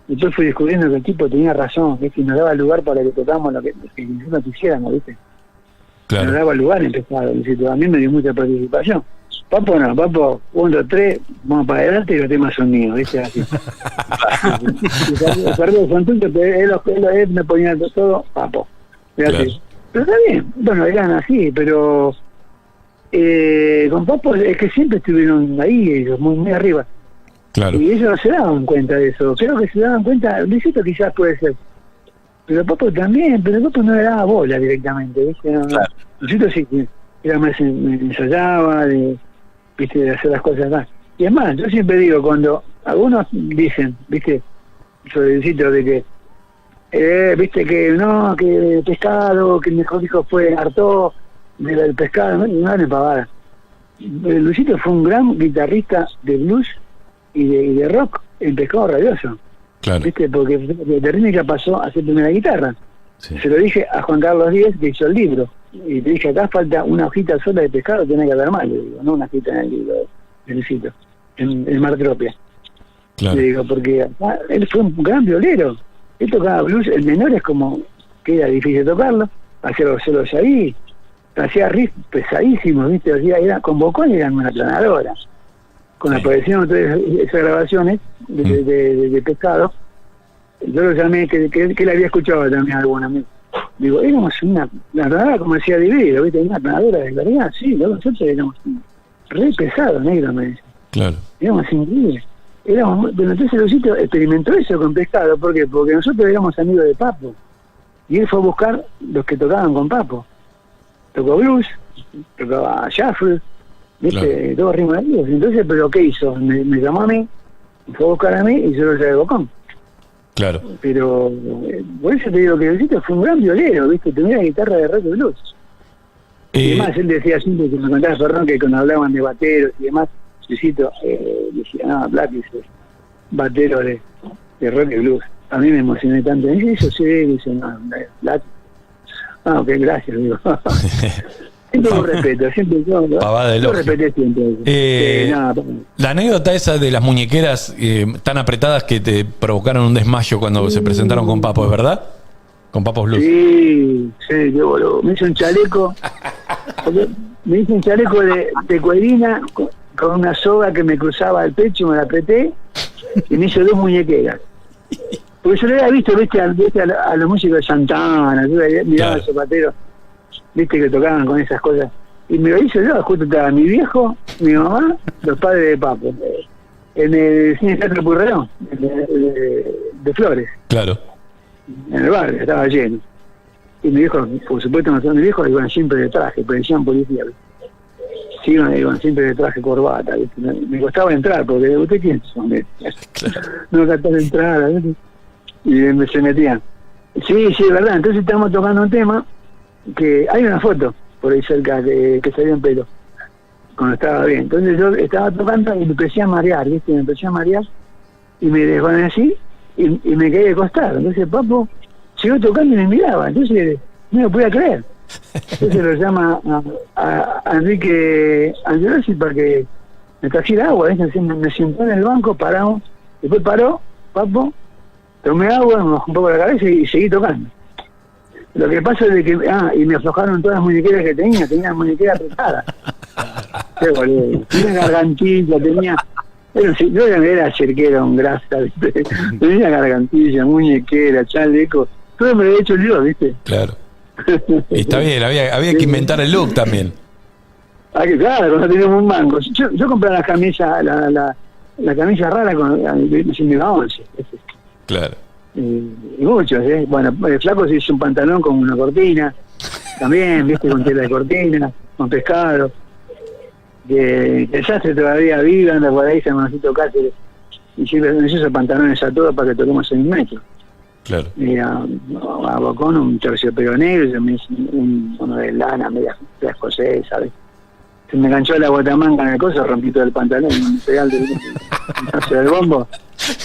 después fui descubriendo que el tipo tenía razón, viste, y nos daba lugar para que tocamos lo que nosotros quisiéramos, viste. Claro. Nos daba lugar en Pescado, Luisito, a mí me dio mucha participación. Papo no, Papo, 1, 2, 3, vamos para adelante y los temas son míos, ¿viste? Así. Él me ponía todo, Papo. Claro. Pero está bien, bueno, eran así, pero con Papo es que siempre estuvieron ahí, ellos, muy arriba. Claro. Y ellos no se daban cuenta de eso, creo que se daban cuenta, Luisito quizás puede ser, pero Papo también, pero Papo no le daba bola directamente, ¿viste? No, claro. Luisito sí, era más, me ensayaba viste, de hacer las cosas más. Y es más, yo siempre digo, cuando algunos dicen, viste, sobre el sitio de que, viste, que no, que pescado, que el mejor disco fue Artaud, del pescado, no eran pavadas. Luisito fue un gran guitarrista de blues y de rock en Pescado Rabioso. Claro. ¿Viste? Porque de rítmica pasó a ser primera guitarra. Sí. Se lo dije a Juan Carlos Díez, que hizo el libro. Y le dije, acá falta una hojita sola de pescado, tiene que haber más, le digo, no una hojita en el libro de Luisito, en el Mar Tropia. Claro. Le digo, porque acá, él fue un gran violero. Él tocaba blues, el menor es como que era difícil tocarlo, hacía los solos ahí, hacía riffs pesadísimos, ¿viste? Era, con Bocón eran una planadora. Con la aparición de esas grabaciones de pescado, yo lo llamé, que él había escuchado también alguna vez. Digo, éramos una planadora, como decía Dividido, ¿viste? Una planadora de verdad, sí, nosotros éramos re pesados, negro, me dice. Claro. Éramos increíbles. Bueno, entonces Luisito experimentó eso con pescado, ¿por qué? Porque nosotros éramos amigos de Papo. Y él fue a buscar los que tocaban con Papo. Tocó blues, tocaba shuffle, ¿viste? Todos ritmos amigos. Entonces, ¿pero qué hizo? Me llamó a mí, me fue a buscar a mí y yo lo llevé a Bocón. Claro. Pero por eso te digo que Luisito fue un gran violero, ¿viste? Tenía guitarra de rock y blues. Y además él decía siempre, que me contaba Ferrón, que cuando hablaban de bateros y demás, Luisito decía, no, Black es batero de rock y blues. A mí me emocioné tanto. Y eso sí, dice, no, Black. Ah, ok, gracias, digo. Siempre con respeto, siempre Pavada de yo elogio. respeté siempre. La anécdota esa de las muñequeras tan apretadas que te provocaron un desmayo cuando se presentaron con Papo, ¿es verdad? Con Papo Blues. Sí, qué boludo. Me hizo un chaleco. Me hizo un chaleco de cuerina con una soga que me cruzaba el pecho, me la apreté y me hizo 2 muñequeras. Porque yo lo había visto, viste, a los músicos de Santana, yo miraba a los zapateros, viste, que tocaban con esas cosas. Y me lo hizo yo, justo estaba mi viejo, mi mamá, los padres de Papo, en el Cine Teatro Purredón, de Flores. Claro. En el barrio, estaba lleno. Y mi viejo, por supuesto, no son mis viejos, iban siempre de traje, parecían policías. Sí, iban siempre de traje, corbata, ¿viste? Me costaba entrar, porque ¿usted quién son? No capaz de entrar, ¿viste? Y se metían. Sí, es verdad. Entonces estamos tocando un tema que hay una foto por ahí cerca que salió en pelo cuando estaba bien. Entonces yo estaba tocando y me empecé a marear, ¿viste? Me empecé a marear y me desvanecí y me quedé de costado. Entonces Papo siguió tocando y me miraba. Entonces no lo podía creer. Entonces lo llama a Enrique Angelosi para que me trajera agua, ¿viste? Me sentó en el banco, paramos, después paró Papo, tomé agua, me mojó un poco la cabeza y seguí tocando. Lo que pasa es que y me aflojaron todas las muñequeras que tenía muñequeras apretadas. Qué boludo. Tenía gargantilla, yo era cerquera, un grasa, ¿viste? Tenía gargantilla, muñequera, chaleco, todo me lo había hecho yo, ¿viste? Claro. Y está bien, había que inventar el look también. Que claro, no teníamos un mango. Yo compré la camisa, la camisa rara sin mi 11. Claro. Y muchos, Bueno, el flaco se hizo un pantalón con una cortina, también, ¿viste? Con tela de cortina, con pescado. Que el sastre todavía vive, anda por ahí, San Manuelito Cáceres. Y siempre nos hizo pantalones a todos para que toquemos en un metro. Claro. Y a Bocón un terciopelo negro, yo me hice uno de lana, media escocesa, ¿sabes? Se me enganchó la botamanga en el coso, rompí todo el pantalón, un pedal del bombo.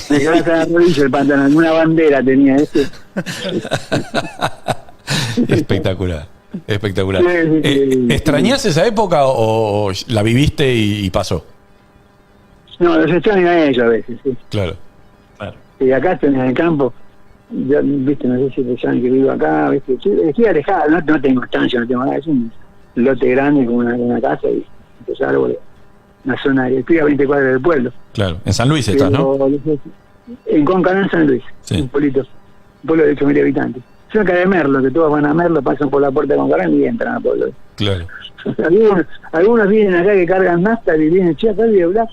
Me quedó hasta la rodilla el pantalón, una bandera tenía ese. Espectacular, espectacular. Sí. ¿Extrañás esa época o la viviste y pasó? No, los extraño a ellos a veces, sí. Claro. Y acá estoy en el campo, ya, viste, no sé si te saben que vivo acá, viste, estoy alejado, no tengo estancia, no tengo nada, es un lote grande como una casa y muchos árboles, una zona, estoy a 20 cuadras del pueblo. Claro, en San Luis estás, ¿no? En Concanán, San Luis, Sí. un pueblito de 8.000 habitantes. Cerca de Merlo, que todos van a Merlo, pasan por la puerta de Concanán y entran al pueblo. Claro. Algunos vienen acá que cargan nafta y vienen, che, acá vive Blas,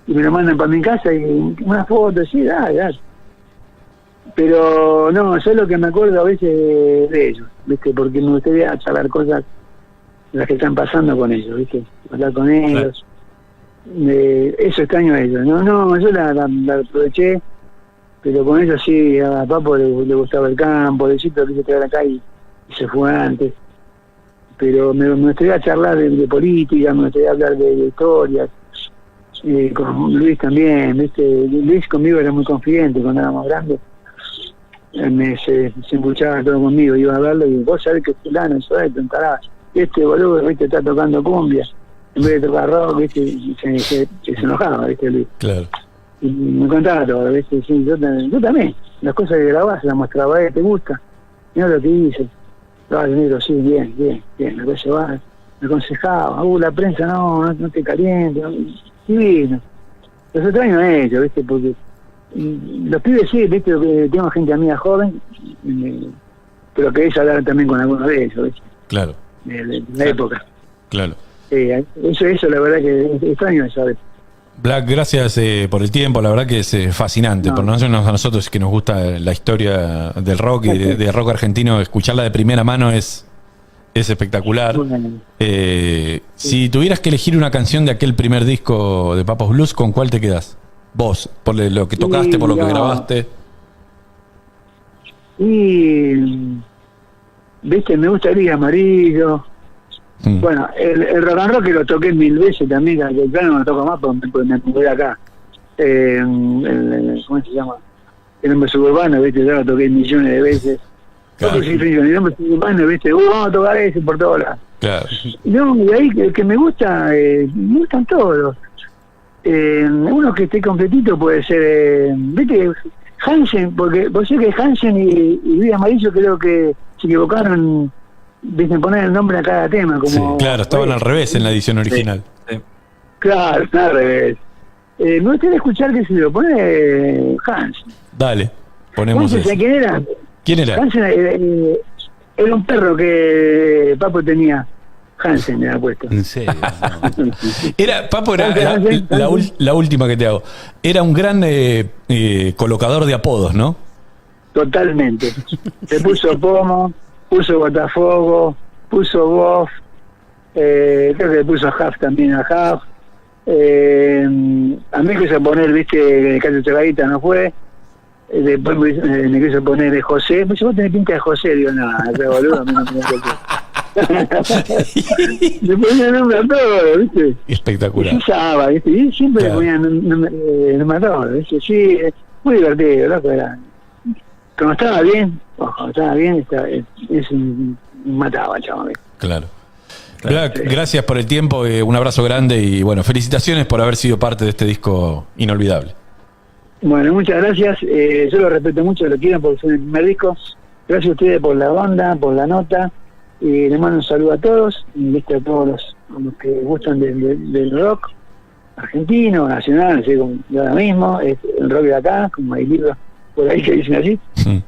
y me lo mandan para mi casa y una foto, sí, dale. Pero no, yo lo que me acuerdo a veces de ellos, ¿viste? Porque me gustaría saber cosas las que están pasando con ellos, ¿viste? Hablar con ellos. Eso extraño a ellos. No, yo la aproveché, pero con ellos sí, a Papo le gustaba el campo, de Chito quise quedar acá y se fue antes. Pero me gustaría charlar de política, me gustaría hablar de historias. Con Luis también, ¿viste? Luis conmigo era muy confidente cuando éramos grandes. Se embuchaba todo conmigo, iba a verlo y vos sabés que fulano, eso es, te encarás. Este boludo, ¿viste? Está tocando cumbia en vez de tocar rock, ¿viste? Y se enojaba, ¿viste, Luis? Claro. Y me contaba todo, ¿viste? Sí, yo también. Las cosas que grabás las mostraba, ¿te gusta? Mira lo que hice. Dale, negro, sí, bien. Después se va, me aconsejaba, la prensa no te caliente, divino. Los extraño a ellos, ¿viste? Porque los pibes sí, ¿viste? Tengo gente amiga joven, pero querés hablar también con algunos de ellos, ¿viste? Claro. De la época. Claro. Eso la verdad que es extraño de saber. Black, gracias por el tiempo, la verdad que es fascinante, por lo menos a nosotros que nos gusta la historia del rock y de rock argentino, escucharla de primera mano es espectacular. Si tuvieras que elegir una canción de aquel primer disco de Papos Blues, ¿con cuál te quedas? Vos, por lo que tocaste, por lo que grabaste. Y viste, me gustaría Amarillo. Bueno, el rock and roll que lo toqué 1000 veces también, que el plano no lo toco más porque me mudé acá. ¿Cómo se llama? El hombre suburbano, viste, yo lo toqué millones de veces. Claro. El hombre suburbano, viste, vamos a tocar ese por todos lados. Claro. No, de ahí que me gustan todos. Uno que esté completito puede ser, viste, Hansen, porque vos sabés que Hansen y Luis Amarillo creo que se equivocaron, viste, poner el nombre a cada tema. Como, sí, claro, estaban al revés en la edición original. Sí. Claro, al revés. Me gustaría escuchar que se lo pone Hansen. Dale, ponemos Hansen, eso. ¿quién era? ¿Quién era? Hansen era un perro que Papo tenía. Hansen me ha puesto. En serio. No. Papo era la última que te hago. Era un gran colocador de apodos, ¿no? Totalmente. Se puso Pomo, puso Botafogo, puso Boff, creo que le puso Huff también a Huff. A mí quiso poner, viste, el Cacho Chagadita no fue. Después me quiso poner José. Pues vos tenés pinta de José, digo, nada, boludo, a mí no me le ponía nombre a todo, ¿viste? Espectacular. Y usaba, ¿viste? Y siempre Claro. le ponía nombre a todo, ¿viste? Sí, muy divertido, loco, era. Cuando estaba bien, es un mataba, chaval. Claro. Black, gracias por el tiempo, un abrazo grande y bueno, felicitaciones por haber sido parte de este disco inolvidable. Bueno, muchas gracias. Yo lo respeto mucho, lo quiero porque soy el primer disco. Gracias a ustedes por la onda, por la nota. Y les mando un saludo a todos, y a todos los que gustan del rock argentino, nacional, así como yo ahora mismo, es el rock de acá, como hay libros por ahí que dicen así.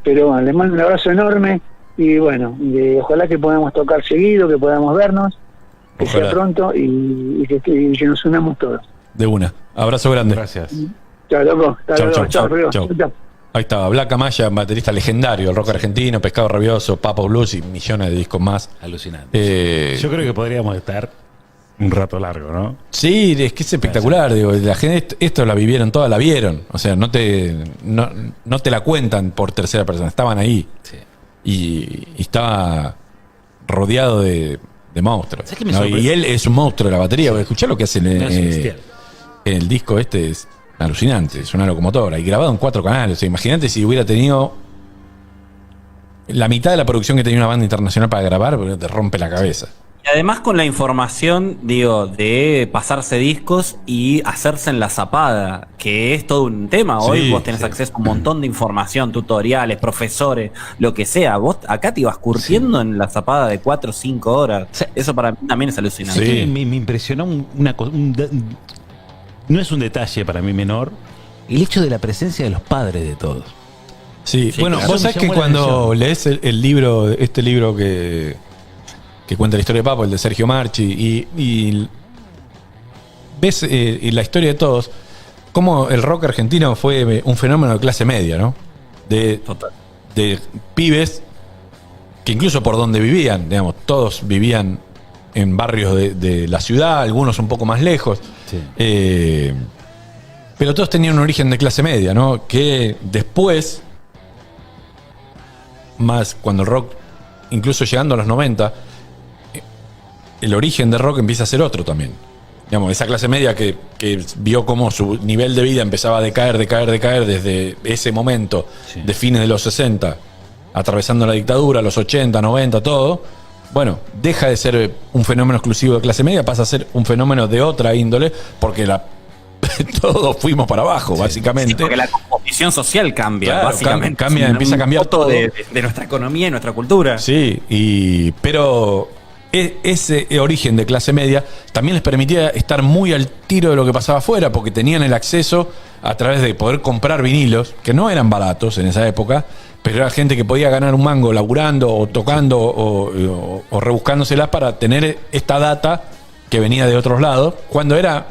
Pero bueno, les mando un abrazo enorme y bueno, ojalá que podamos tocar seguido, que podamos vernos, que Ojalá. sea pronto y que nos unamos todos. De una. Abrazo grande. Gracias. Chao, loco. Chau. Chao. Ahí estaba, Black Amaya, baterista legendario del rock argentino, Pescado Rabioso, Papos Blues y millones de discos más. Alucinante. Yo creo que podríamos estar un rato largo, ¿no? Sí, es que es espectacular, digo, la gente esto la vivieron toda, la vieron, o sea, no te la cuentan por tercera persona, estaban ahí. Sí. Y estaba rodeado de monstruos. ¿Sabes qué me ¿no? sorprende? Y él es un monstruo de la batería, escuchá lo que hace No, es bestial. en el disco este, es alucinante, es una locomotora y grabado en 4 canales. O sea, imagínate si hubiera tenido la mitad de la producción que tenía una banda internacional para grabar, porque te rompe la cabeza. Y además con la información, digo, de pasarse discos y hacerse en la zapada, que es todo un tema. Hoy Sí, vos tenés sí. acceso a un montón de información, tutoriales, profesores, lo que sea. Vos acá te ibas curtiendo en la zapada de 4 o 5 horas. Sí. Eso para mí también es alucinante. Sí. Que me impresionó una cosa. No es un detalle para mí menor. El hecho de la presencia de los padres de todos. Sí, Sí, bueno, claro. vos sabés Me que llamó la cuando atención. lees el libro, este libro que cuenta la historia de Papo, el de Sergio Marchi, y ves la historia de todos, cómo el rock argentino fue un fenómeno de clase media, ¿no? Total. De pibes que incluso por donde vivían, digamos, todos vivían en barrios de la ciudad, algunos un poco más lejos. Sí. Pero todos tenían un origen de clase media, ¿no? Que después, más cuando el rock, incluso llegando a los 90, el origen del rock empieza a ser otro también. Digamos, esa clase media que vio cómo su nivel de vida empezaba a decaer desde ese momento, Sí. de fines de los 60, atravesando la dictadura, los 80, 90, todo. Bueno, deja de ser un fenómeno exclusivo de clase media, pasa a ser un fenómeno de otra índole, porque todos fuimos para abajo, básicamente. Sí, porque la composición social cambia, Claro, básicamente. cambia, empieza a cambiar foto todo. de nuestra economía y nuestra cultura. Sí, pero ese origen de clase media también les permitía estar muy al tiro de lo que pasaba afuera, porque tenían el acceso a través de poder comprar vinilos, que no eran baratos en esa época, pero era gente que podía ganar un mango laburando o tocando o rebuscándoselas para tener esta data que venía de otros lados, cuando era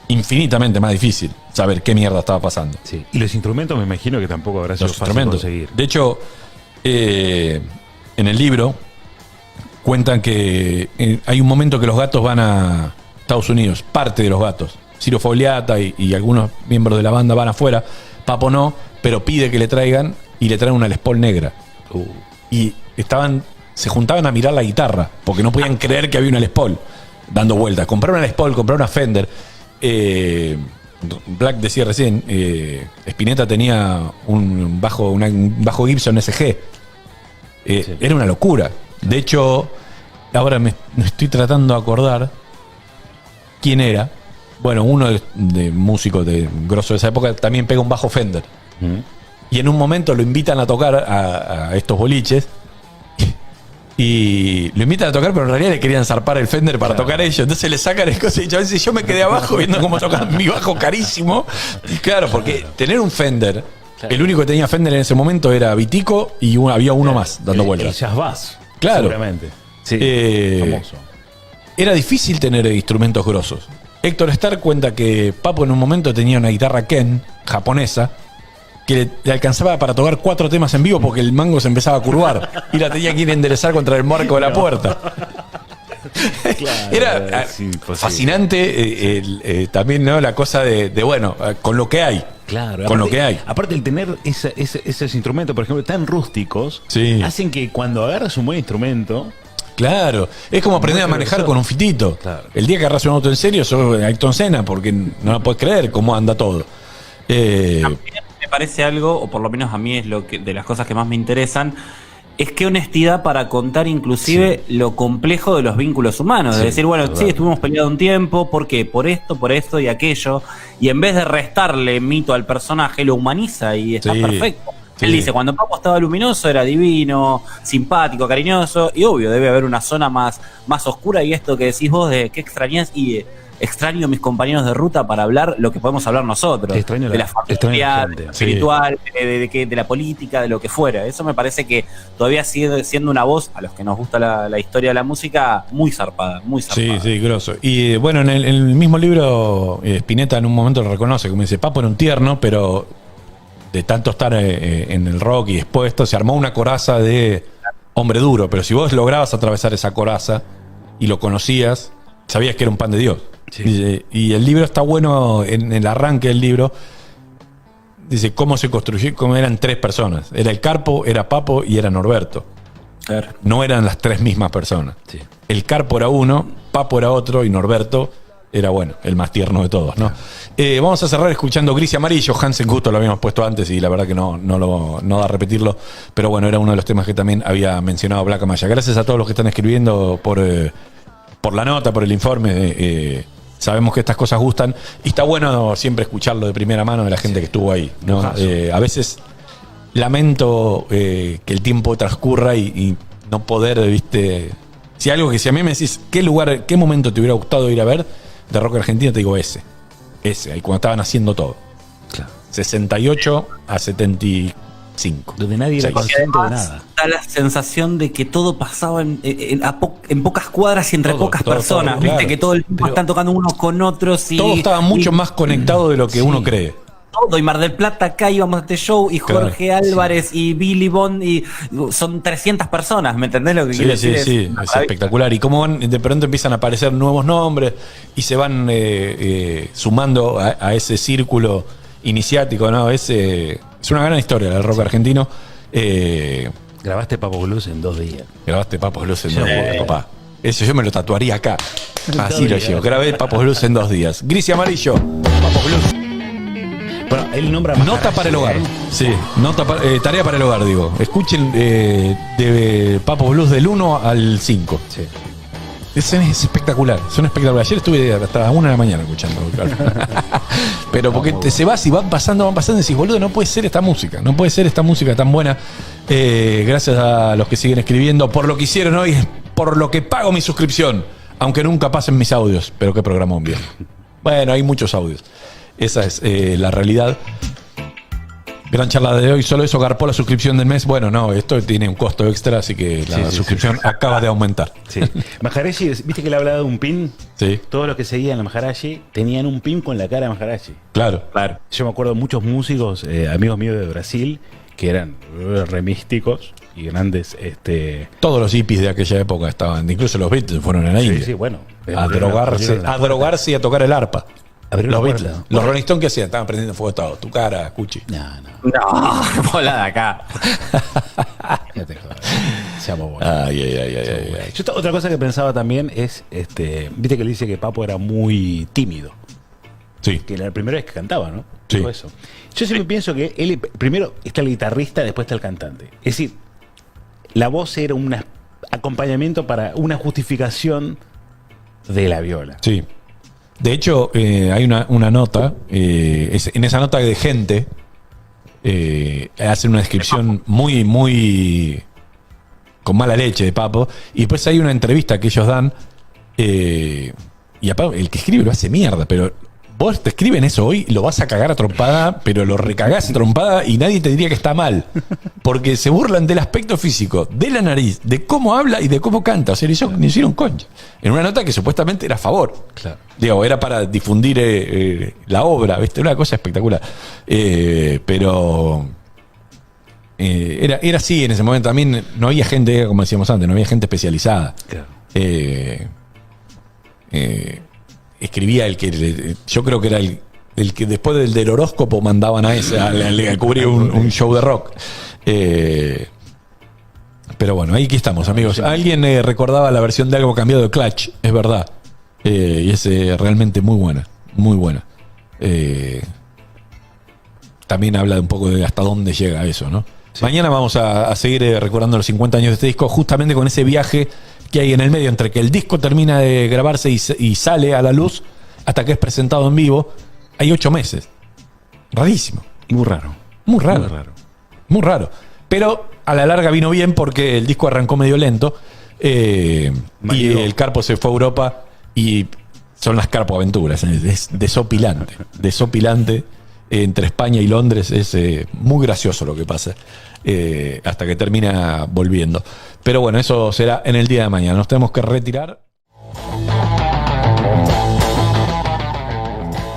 infinitamente más difícil saber qué mierda estaba pasando. Sí. Y los instrumentos me imagino que tampoco habrá sido Los fácil instrumentos. conseguir. De hecho, en el libro cuentan que hay un momento que los Gatos van a Estados Unidos, parte de los Gatos. Ciro Fogliata y algunos miembros de la banda van afuera, Papo no, pero pide que le traigan y le traen una Les Paul negra. Y se juntaban a mirar la guitarra, porque no podían creer que había una Les Paul dando vueltas. Comprar una Les Paul, comprar una Fender. Black decía recién, Spinetta tenía un bajo Gibson SG. Sí. Era una locura. De hecho, ahora me estoy tratando de acordar quién era. Bueno, uno de músicos de grosso de esa época también pega un bajo Fender. Y en un momento lo invitan a tocar a estos boliches. Y lo invitan a tocar, pero en realidad le querían zarpar el Fender para tocar ellos. Entonces le sacan el coso y a veces yo me quedé abajo viendo cómo tocaban mi bajo carísimo. Y claro, porque tener un Fender, el único que tenía Fender en ese momento era Vitico y había uno más dando El vueltas. Jazz Bass. Claro. Seguramente. Sí. Famoso. Era difícil tener instrumentos grosos. Héctor Starr cuenta que Papo en un momento tenía una guitarra Ken japonesa que le alcanzaba para tocar 4 temas en vivo porque el mango se empezaba a curvar y la tenía que ir a enderezar contra el marco de la puerta. Claro, Era es imposible. fascinante también, ¿no? La cosa de bueno, con lo que hay. Claro, Con aparte, lo que hay. Aparte, el tener esos instrumentos, por ejemplo, tan rústicos, Sí. hacen que cuando agarras un buen instrumento, Claro, es como aprender a manejar con un fitito. Claro. El día que agarras un auto en serio, sos Ayrton Senna, porque no la puedes creer cómo anda todo. También me parece algo, o por lo menos a mí es de las cosas que más me interesan, es que honestidad para contar inclusive lo complejo de los vínculos humanos. Sí, de decir, bueno, verdad. sí, estuvimos peleados un tiempo, ¿por qué? Por esto y aquello. Y en vez de restarle mito al personaje, lo humaniza y está Sí, perfecto. sí. Él dice, cuando Papo estaba luminoso era divino, simpático, cariñoso, y obvio, debe haber una zona más oscura, y esto que decís vos de qué extrañas, y extraño a mis compañeros de ruta para hablar lo que podemos hablar nosotros. Extraño de la- la familia, extraño la de gente. lo espiritual, de la política, de lo que fuera. Eso me parece que todavía sigue siendo una voz, a los que nos gusta la historia de la música, muy zarpada, muy zarpada. Sí, grosso. Y bueno, en el mismo libro, Spinetta en un momento lo reconoce, como dice, Papo era un tierno, pero de tanto estar en el rock y expuesto, se armó una coraza de hombre duro. Pero si vos lograbas atravesar esa coraza y lo conocías, sabías que era un pan de Dios. Sí. Y el libro está bueno, en el arranque del libro, dice cómo se construyó, cómo eran 3 personas. Era el Carpo, era Papo y era Norberto. Claro. No eran las 3 mismas personas. Sí. El Carpo era uno, Papo era otro y Norberto era, bueno, el más tierno de todos, ¿no? Vamos a cerrar escuchando Gris y Amarillo. Hansen justo lo habíamos puesto antes y la verdad que no da a repetirlo. Pero bueno, era uno de los temas que también había mencionado Black Amaya. Gracias a todos los que están escribiendo por la nota, por el informe. Sabemos que estas cosas gustan y está bueno siempre escucharlo de primera mano de la gente que estuvo ahí, ¿no? A veces lamento que el tiempo transcurra y no poder, ¿viste? Si a mí me decís qué momento te hubiera gustado ir a ver de rock argentino, te digo ese, ahí cuando estaban haciendo todo. Claro. 68 a 75. Donde nadie era Sí. consciente de Además, nada. da la sensación de que todo pasaba en pocas cuadras y entre Todo, pocas todo, personas. todo, Viste claro. que todo el tiempo Pero están tocando unos con otros. Y, Todo estaba mucho y- más conectado de lo que Sí. uno cree. todo, y Mar del Plata acá íbamos a este show, y Jorge Claro, Álvarez, y Billy Bond, y son 300 personas, ¿me entendés lo que quiero Sí, decir? sí, es espectacular. Y cómo van, de pronto empiezan a aparecer nuevos nombres y se van sumando a ese círculo iniciático, ¿no? Es una gran historia del rock argentino. Grabaste Papo Blues en 2 días. Grabaste Papos Blues en 2 días, papá. Eso yo me lo tatuaría acá. Así lo llevo. Grabé Papos Blues en 2 días. Gris y amarillo, Papos Blues. Bueno, él nombra Nota para el hogar. Sí, tarea para el hogar, digo. Escuchen de Papos Blues del 1 al 5. Sí. Es espectacular, son espectaculares. Ayer estuve hasta las 1 de la mañana escuchando. Claro. Pero porque se vas y van pasando y decís, boludo, no puede ser esta música, no puede ser esta música tan buena. Gracias a los que siguen escribiendo por lo que hicieron hoy, por lo que pago mi suscripción, aunque nunca pasen mis audios. Pero qué programón bien. Bueno, hay muchos audios. Esa es la realidad. Gran charla de hoy, solo eso garpó la suscripción del mes. Bueno, no, esto tiene un costo extra, así que la suscripción acaba de aumentar. Sí. Maharaji, ¿viste que le hablaba de un pin? Sí. Todos los que seguían a Maharaji tenían un pin con la cara de Maharaji. Claro. Yo me acuerdo de muchos músicos, amigos míos de Brasil, que eran remísticos y grandes. Todos los hippies de aquella época estaban, incluso los Beatles fueron en la India. Sí, bueno. A drogarse y a tocar el arpa. Abrió Los la Beatles. puerta. Los Rolling Stones, ¿qué hacían? Estaban prendiendo fuego todo. Tu cara, Cuchi. No. No, bola de acá. Ya te jodas. Seamos buenos. Ay. Yo otra cosa que pensaba también es, viste que le dice que Papo era muy tímido. Sí. Que era la primera vez que cantaba, ¿no? Sí. Todo eso. Yo siempre pienso que él, primero está el guitarrista, después está el cantante. Es decir, la voz era un acompañamiento para una justificación de la viola. Sí. De hecho, hay una nota, en esa nota de gente, hacen una descripción muy con mala leche de Papo, y después hay una entrevista que ellos dan, y a Papo, el que escribe lo hace mierda, pero vos te escriben eso hoy, lo vas a cagar a trompada, pero lo recagás a trompada y nadie te diría que está mal, porque se burlan del aspecto físico, de la nariz, de cómo habla y de cómo canta. O sea, ni hicieron concha. En una nota que supuestamente era a favor. Claro. Digo, era para difundir la obra, ¿viste? Una cosa espectacular. Pero era así en ese momento. También no había gente, como decíamos antes, no había gente especializada. Claro. Escribía yo creo que era el que después del horóscopo mandaban a ese a cubrir un show de rock. Pero bueno, aquí estamos, amigos. Alguien recordaba la versión de Algo Cambiado de Clutch, es verdad. Y es realmente muy buena, muy buena. También habla un poco de hasta dónde llega eso, ¿no? Sí. Mañana vamos a seguir recordando los 50 años de este disco, justamente con ese viaje que hay en el medio entre que el disco termina de grabarse y sale a la luz hasta que es presentado en vivo. Hay 8 meses. Rarísimo. Muy raro. Muy raro. Pero a la larga vino bien porque el disco arrancó medio lento, y el Carpo se fue a Europa y son las Carpo Aventuras. Es desopilante. Entre España y Londres es muy gracioso lo que pasa, hasta que termina volviendo. Pero bueno, eso será en el día de mañana. Nos tenemos que retirar.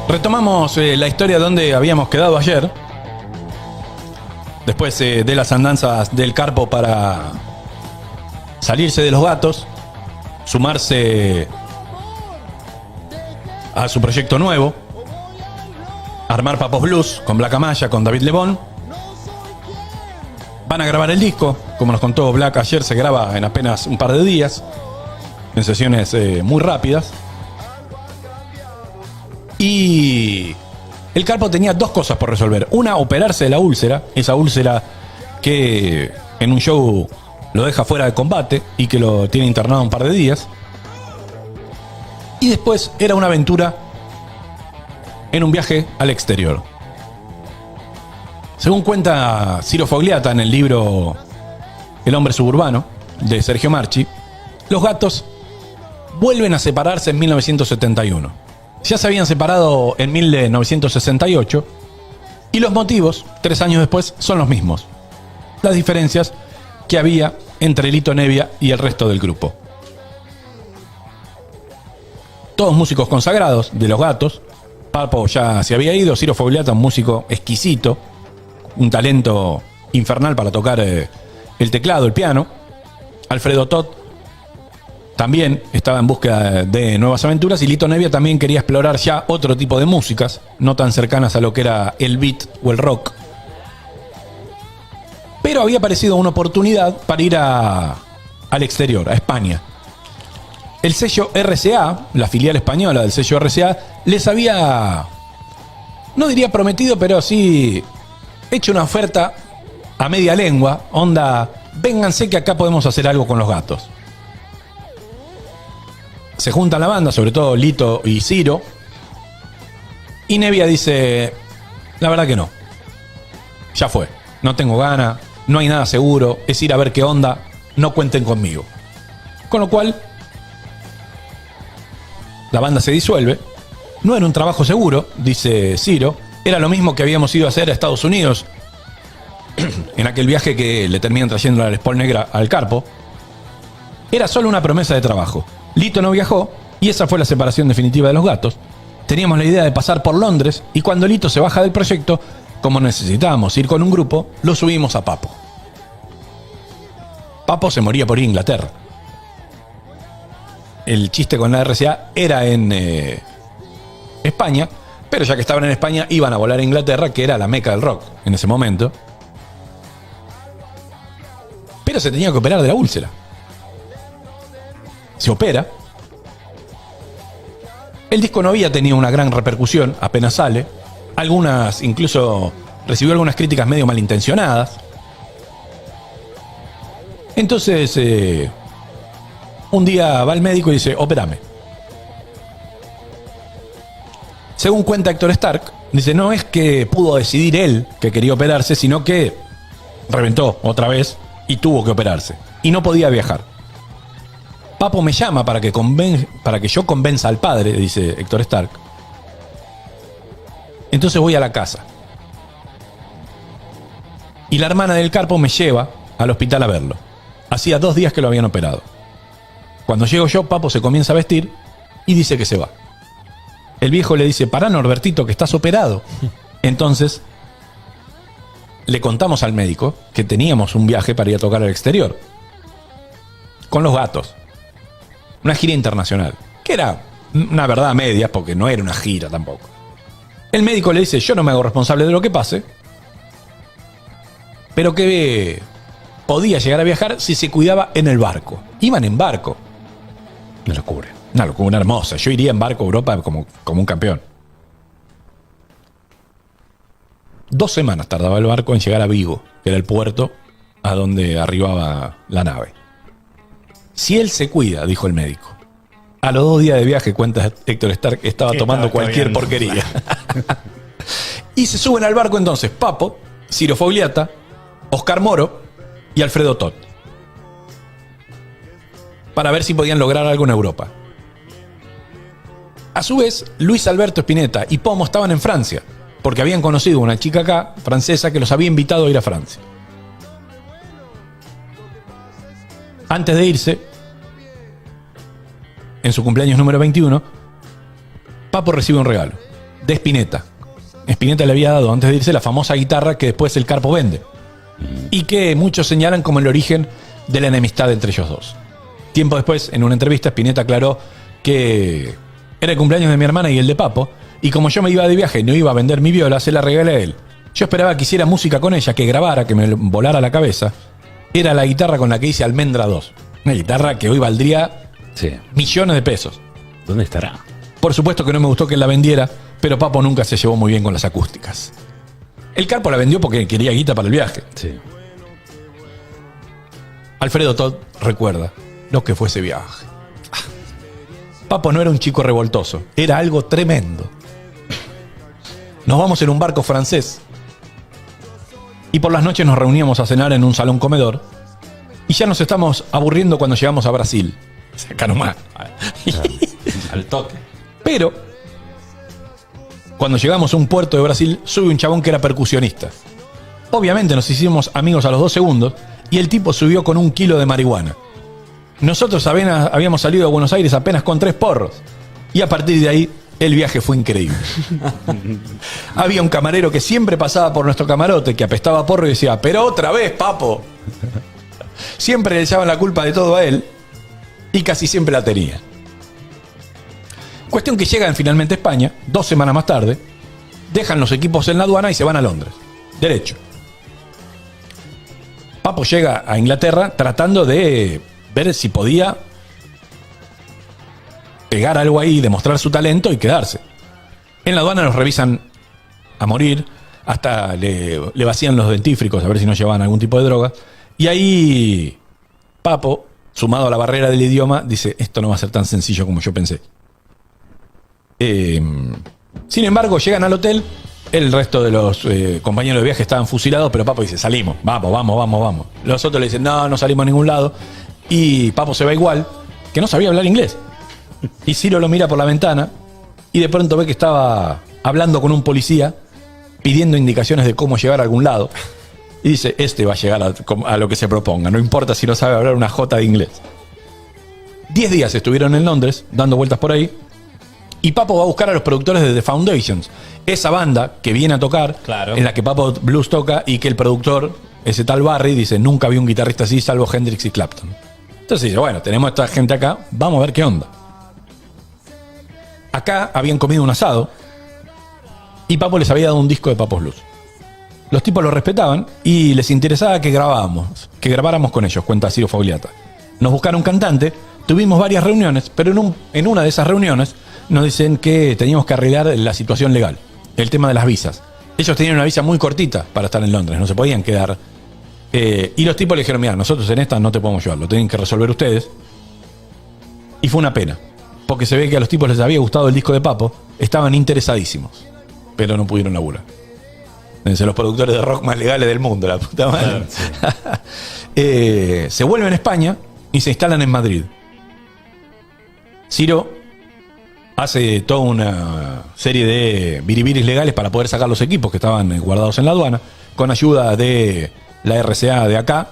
Retomamos la historia donde habíamos quedado ayer, después de las andanzas del Carpo para salirse de los Gatos, sumarse a su proyecto nuevo, armar Papos Blues con Black Amaya, con David Lebón. Van a grabar el disco, como nos contó Black ayer, se graba en apenas un par de días, en sesiones muy rápidas. Y el Carpo tenía 2 cosas por resolver. Una, operarse de la úlcera, esa úlcera que en un show lo deja fuera de combate y que lo tiene internado un par de días. Y después era una aventura en un viaje al exterior. Según cuenta Ciro Fogliata en el libro El hombre suburbano, de Sergio Marchi, los Gatos vuelven a separarse en 1971. Ya se habían separado en 1968 y los motivos, 3 años después, son los mismos. Las diferencias que había entre Lito Nebbia y el resto del grupo. Todos músicos consagrados de los Gatos, Papo ya se había ido. Ciro Fogliata, un músico exquisito, un talento infernal para tocar el teclado, el piano. Alfredo Tot también estaba en búsqueda de nuevas aventuras, y Lito Nevia también quería explorar ya otro tipo de músicas, no tan cercanas a lo que era el beat o el rock. Pero había aparecido una oportunidad para ir al exterior, a España. El sello RCA, la filial española del sello RCA, les había, no diría prometido, pero sí hecho una oferta a media lengua, onda, vénganse que acá podemos hacer algo con los gatos. Se juntan la banda, sobre todo Lito y Ciro, y Nevia dice, la verdad que no, ya fue, no tengo ganas, no hay nada seguro, es ir a ver qué onda, no cuenten conmigo. Con lo cual, la banda se disuelve. No era un trabajo seguro, dice Ciro, era lo mismo que habíamos ido a hacer a Estados Unidos en aquel viaje que le terminan trayendo la Les Paul negra al Carpo. Era solo una promesa de trabajo. Lito no viajó y esa fue la separación definitiva de los gatos. Teníamos la idea de pasar por Londres y cuando Lito se baja del proyecto, como necesitábamos ir con un grupo, lo subimos a Papo. Papo se moría por ir a Inglaterra. El chiste con la RCA era en España, pero ya que estaban en España iban a volar a Inglaterra, que era la meca del rock en ese momento. Pero se tenía que operar de la úlcera. Se opera. El disco no había tenido una gran repercusión, apenas sale. Algunas, incluso recibió algunas críticas medio malintencionadas. Entonces, un día va al médico y dice, opérame. Según cuenta Héctor Stark, dice, no es que pudo decidir él que quería operarse, sino que reventó otra vez y tuvo que operarse. Y no podía viajar. Papo me llama para que yo convenza al padre, dice Héctor Stark. Entonces voy a la casa. Y la hermana del Carpo me lleva al hospital a verlo. Hacía 2 días que lo habían operado. Cuando llego yo, Papo se comienza a vestir y dice que se va. El viejo le dice, pará Norbertito, que estás operado. Entonces, le contamos al médico que teníamos un viaje para ir a tocar al exterior. Con los gatos. Una gira internacional. Que era una verdad a medias, porque no era una gira tampoco. El médico le dice, yo no me hago responsable de lo que pase, pero que podía llegar a viajar si se cuidaba en el barco. Iban en barco. Una locura. Una locura hermosa. Yo iría en barco a Europa como un campeón. 2 semanas tardaba el barco en llegar a Vigo, que era el puerto a donde arribaba la nave. Si él se cuida, dijo el médico. A los 2 días de viaje, cuenta Héctor Stark, estaba tomando cualquier porquería. Y se suben al barco entonces Papo, Ciro Fogliata, Oscar Moro y Alfredo Tot, para ver si podían lograr algo en Europa. A su vez, Luis Alberto Spinetta y Pomo estaban en Francia, porque habían conocido a una chica acá, francesa, que los había invitado a ir a Francia. Antes de irse, en su cumpleaños número 21, Papo recibe un regalo de Spinetta. Spinetta le había dado antes de irse la famosa guitarra que después el Carpo vende y que muchos señalan como el origen de la enemistad entre ellos dos. Tiempo después, en una entrevista, Spinetta aclaró que era el cumpleaños de mi hermana y el de Papo, y como yo me iba de viaje y no iba a vender mi viola, se la regalé a él. Yo esperaba que hiciera música con ella, que grabara, que me volara la cabeza. Era la guitarra con la que hice Almendra 2. Una guitarra que hoy valdría millones de pesos. ¿Dónde estará? Por supuesto que no me gustó que la vendiera, pero Papo nunca se llevó muy bien con las acústicas. El Carpo la vendió porque quería guita para el viaje. Sí. Alfredo Todd recuerda lo que fue ese viaje. Papo no era un chico revoltoso, era algo tremendo. Nos vamos en un barco francés y por las noches nos reuníamos a cenar en un salón comedor y ya nos estamos aburriendo cuando llegamos a Brasil. Acá nomás. Al toque. Pero cuando llegamos a un puerto de Brasil, sube un chabón que era percusionista. Obviamente nos hicimos amigos a los 2 segundos y el tipo subió con 1 kilo de marihuana. Nosotros habíamos salido de Buenos Aires apenas con 3 porros. Y a partir de ahí El viaje fue increíble. Había un camarero que siempre pasaba por nuestro camarote, que apestaba a porro y decía, pero otra vez, papo. Siempre le echaban la culpa de todo a él y casi siempre la tenía. Cuestión que llegan finalmente a España, 2 semanas más tarde, dejan los equipos en la aduana y se van a Londres. Derecho. Papo llega a Inglaterra tratando de ver si podía pegar algo ahí, demostrar su talento y quedarse. En la aduana los revisan a morir, hasta le vacían los dentífricos a ver si no llevaban algún tipo de droga. Y ahí Papo, sumado a la barrera del idioma, dice, esto no va a ser tan sencillo como yo pensé. Sin embargo, llegan al hotel, el resto de los compañeros de viaje estaban fusilados, pero Papo dice, salimos, vamos. Los otros le dicen, no salimos a ningún lado. Y Papo se va igual, que no sabía hablar inglés. Y Ciro lo mira por la ventana y de pronto ve que estaba hablando con un policía pidiendo indicaciones de cómo llegar a algún lado. Y dice, este va a llegar a lo que se proponga, no importa si no sabe hablar una jota de inglés. 10 días estuvieron en Londres, dando vueltas por ahí, y Papo va a buscar a los productores de The Foundations, esa banda que viene a tocar, claro, en la que Papo Blues toca, y que el productor, ese tal Barry, dice, nunca vi un guitarrista así salvo Hendrix y Clapton. Entonces dice, bueno, tenemos a esta gente acá, vamos a ver qué onda. Acá habían comido un asado y Papo les había dado un disco de Papo Blues. Los tipos lo respetaban y les interesaba que grabáramos con ellos, cuenta Ciro Fogliata. Nos buscaron un cantante, tuvimos varias reuniones, pero en una de esas reuniones nos dicen que teníamos que arreglar la situación legal, el tema de las visas. Ellos tenían una visa muy cortita para estar en Londres, no se podían quedar. Y los tipos le dijeron, mira, nosotros en esta no te podemos llevar, lo tienen que resolver ustedes. Y fue una pena, porque se ve que a los tipos les había gustado el disco de Papo, estaban interesadísimos, pero no pudieron laburar. Son los productores de rock más legales del mundo, la puta madre. Claro, sí. Se vuelven a España y se instalan en Madrid. Ciro hace toda una serie de biribiris legales para poder sacar los equipos que estaban guardados en la aduana, con ayuda de la RCA de acá.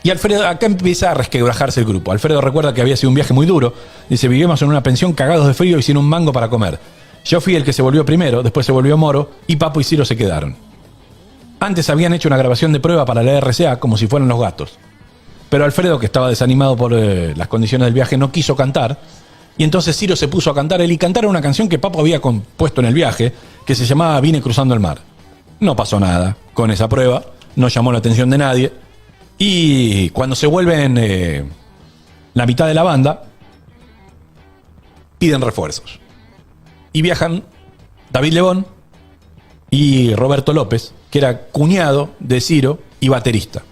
Y Alfredo, acá empieza a resquebrajarse el grupo. Alfredo recuerda que había sido un viaje muy duro. Dice, vivimos en una pensión cagados de frío y sin un mango para comer. Yo fui el que se volvió primero, después se volvió Moro, y Papo y Ciro se quedaron. Antes habían hecho una grabación de prueba para la RCA, como si fueran Los Gatos. Pero Alfredo, que estaba desanimado por las condiciones del viaje, no quiso cantar, y entonces Ciro se puso a cantar él, y cantaron una canción que Papo había compuesto en el viaje, que se llamaba Vine cruzando el mar. No pasó nada con esa prueba, no llamó la atención de nadie, y cuando se vuelven la mitad de la banda, piden refuerzos. Y viajan David Lebón y Roberto López, que era cuñado de Ciro y baterista.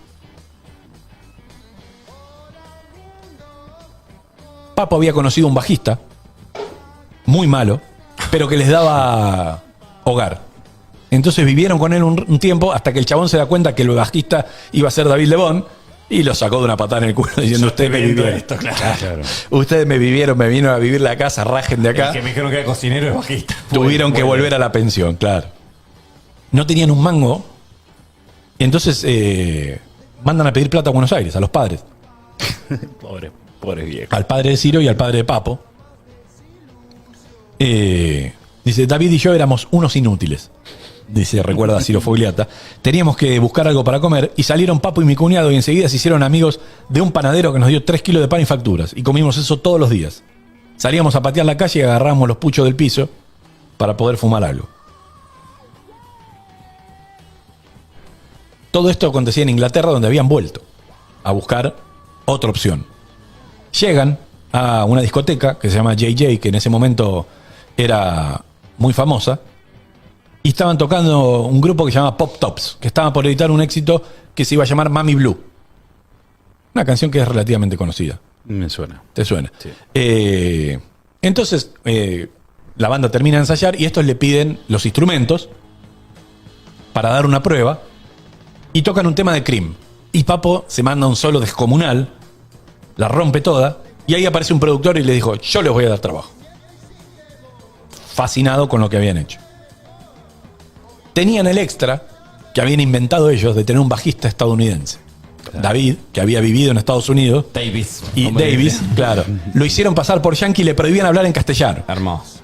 Papo había conocido un bajista, muy malo, pero que les daba hogar. Entonces vivieron con él un tiempo hasta que el chabón se da cuenta que el bajista iba a ser David Lebón y lo sacó de una patada en el culo diciendo, ustedes me vivieron esto, claro. Ustedes me vivieron, me vino a vivir la casa, rajen de acá. El que me dijeron que era cocinero es bajista. Tuvieron que volver a la pensión, claro. No tenían un mango. Y entonces mandan a pedir plata a Buenos Aires, a los padres. Pobre viejo. Al padre de Ciro y al padre de Papo. Dice, David y yo éramos unos inútiles. Dice, recuerda Ciro Fogliata. Teníamos que buscar algo para comer y salieron Papo y mi cuñado y enseguida se hicieron amigos de un panadero que nos dio 3 kilos de pan y facturas. Y comimos eso todos los días. Salíamos a patear la calle y agarrábamos los puchos del piso para poder fumar algo. Todo esto acontecía en Inglaterra, donde habían vuelto a buscar otra opción. Llegan a una discoteca que se llama JJ, que en ese momento era muy famosa, y estaban tocando un grupo que se llama Pop Tops, que estaba por editar un éxito que se iba a llamar Mami Blue. Una canción que es relativamente conocida. Me suena. ¿Te suena? Sí. Entonces, la banda termina de ensayar y estos le piden los instrumentos para dar una prueba y tocan un tema de Cream. Y Papo se manda un solo descomunal, la rompe toda, y ahí aparece un productor y le dijo, yo les voy a dar trabajo. Fascinado con lo que habían hecho. Tenían el extra que habían inventado ellos de tener un bajista estadounidense. David, que había vivido en Estados Unidos, Davis. y como Davis, dicen. claro, lo hicieron pasar por yankee y le prohibían hablar en castellano. Hermoso.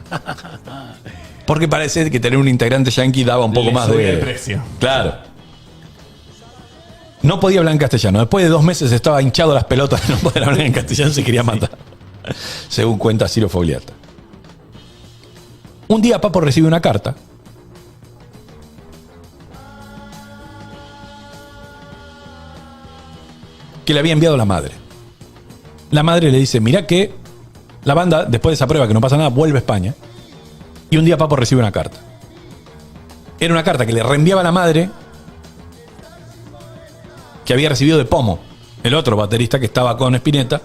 Porque parece que tener un integrante yankee daba un poco Le más subía de... el precio. Claro. No podía hablar en castellano. Después de 2 meses estaba hinchado las pelotas de no poder hablar en castellano, se quería matar. Según cuenta Ciro Fogliata. Un día Papo recibe una carta que le había enviado la madre. La madre le dice, mirá que la banda, después de esa prueba que no pasa nada, vuelve a España. Y un día Papo recibe una carta. Era una carta que le reenviaba la madre, que había recibido de Pomo, el otro baterista que estaba con Spinetta.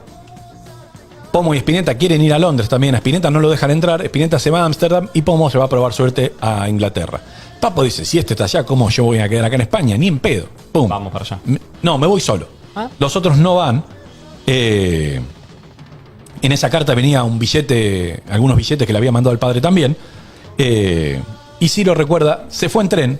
Pomo y Spinetta quieren ir a Londres también. A Spinetta no lo dejan entrar. Spinetta se va a Ámsterdam y Pomo se va a probar suerte a Inglaterra. Papo dice, si este está allá, ¿cómo yo voy a quedar acá en España? Ni en pedo. Pum. Vamos para allá. No, me voy solo. Los otros no van. En esa carta venía un billete, algunos billetes que le había mandado el padre también. Y Ciro recuerda, se fue en tren,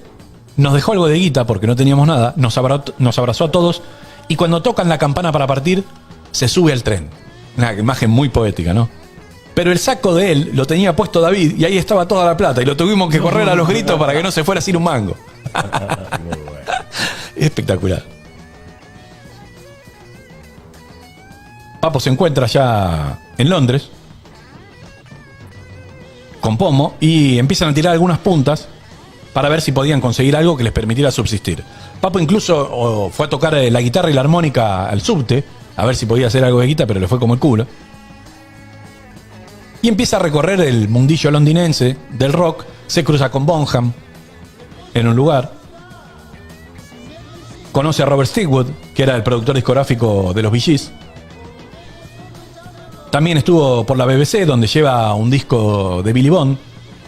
nos dejó algo de guita porque no teníamos nada, nos abrazó a todos y cuando tocan la campana para partir, se sube al tren. Una imagen muy poética, ¿no? Pero el saco de él lo tenía puesto David y ahí estaba toda la plata y lo tuvimos que correr a los gritos para que no se fuera sin un mango. Espectacular. Papo se encuentra ya en Londres con Pomo y empiezan a tirar algunas puntas para ver si podían conseguir algo que les permitiera subsistir. Papo incluso fue a tocar la guitarra y la armónica al subte a ver si podía hacer algo de guitarra, pero le fue como el culo. Y empieza a recorrer el mundillo londinense del rock, se cruza con Bonham en un lugar. Conoce a Robert Stigwood, que era el productor discográfico de los Bee Gees. También estuvo por la BBC, donde lleva un disco de Billy Bond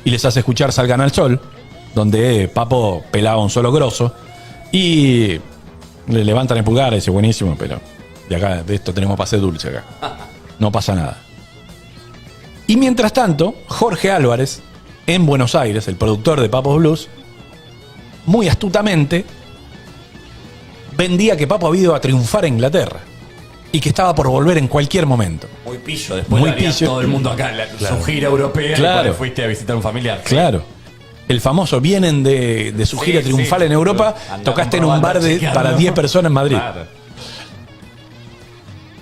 y les hace escuchar Salgan al Sol, donde Papo pelaba un solo grosso y le levantan el pulgar y dice, buenísimo, pero de acá, de esto tenemos pase dulce acá. No pasa nada. Y mientras tanto, Jorge Álvarez, en Buenos Aires, el productor de Papos Blues, muy astutamente vendía que Papo había ido a triunfar en Inglaterra y que estaba por volver en cualquier momento. Muy pillo. Después Muy haría pillo. todo el mundo acá. Su gira europea. Claro. Y cuando fuiste a visitar a un familiar. Claro. El famoso, vienen de su gira Sí, triunfal sí. en Europa, Andá tocaste en un comprobando, bar chequeando. para 10 personas en Madrid.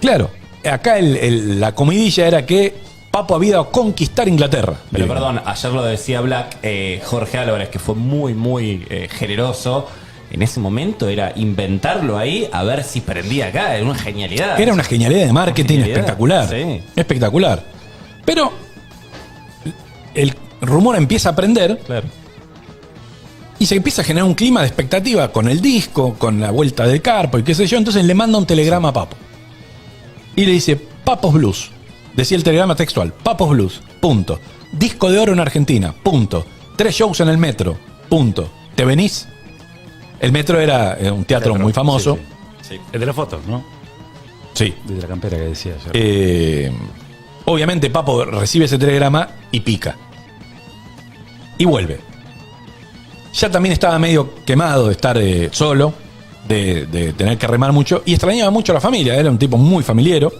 Claro, acá la comidilla era que Papo había ido a conquistar Inglaterra. Pero perdón, ayer lo decía Black, Jorge Álvarez, que fue muy generoso. En ese momento era inventarlo ahí a ver si prendía acá. Era una genialidad. Era una genialidad de marketing Genialidad, espectacular. sí. Espectacular. Pero el rumor empieza a prender Claro. y se empieza a generar un clima de expectativa con el disco, con la vuelta del Carpo y qué sé yo. Entonces le manda un telegrama a Papo. Y le dice, Papos Blues. Decía el telegrama textual, Papos Blues, punto. Disco de oro en Argentina, punto. 3 shows en el Metro, punto. ¿Te venís? El Metro era un teatro muy famoso. Sí, sí. El de las fotos, ¿no? Sí. Desde la campera que decía ayer. Obviamente Papo recibe ese telegrama y pica. Y vuelve. Ya también estaba medio quemado de estar solo, de tener que remar mucho, y extrañaba mucho a la familia. Era un tipo muy familiero.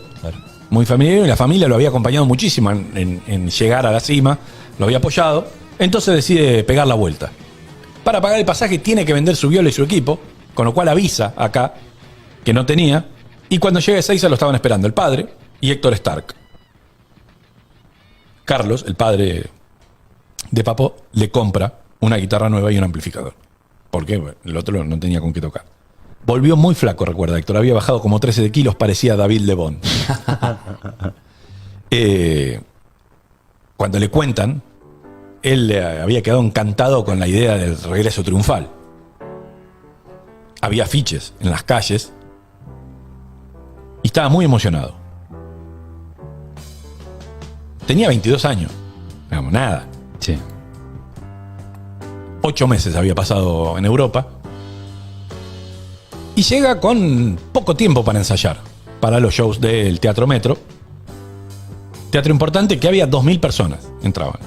Muy familiero, y la familia lo había acompañado muchísimo en llegar a la cima, lo había apoyado. Entonces decide pegar la vuelta. Para pagar el pasaje tiene que vender su viola y su equipo, con lo cual avisa acá que no tenía, y cuando llega a Ezeiza lo estaban esperando el padre y Héctor Stark. Carlos, el padre de Papo, le compra una guitarra nueva y un amplificador, porque bueno, el otro no tenía con qué tocar. Volvió muy flaco, recuerda Héctor, había bajado como 13 de kilos, parecía David Lebón. Cuando le cuentan, él había quedado encantado con la idea del regreso triunfal. Había afiches en las calles y estaba muy emocionado. Tenía 22 años, digamos, nada. Sí. 8 meses había pasado en Europa y llega con poco tiempo para ensayar para los shows del Teatro Metro. Teatro importante que había 2.000 personas entraban.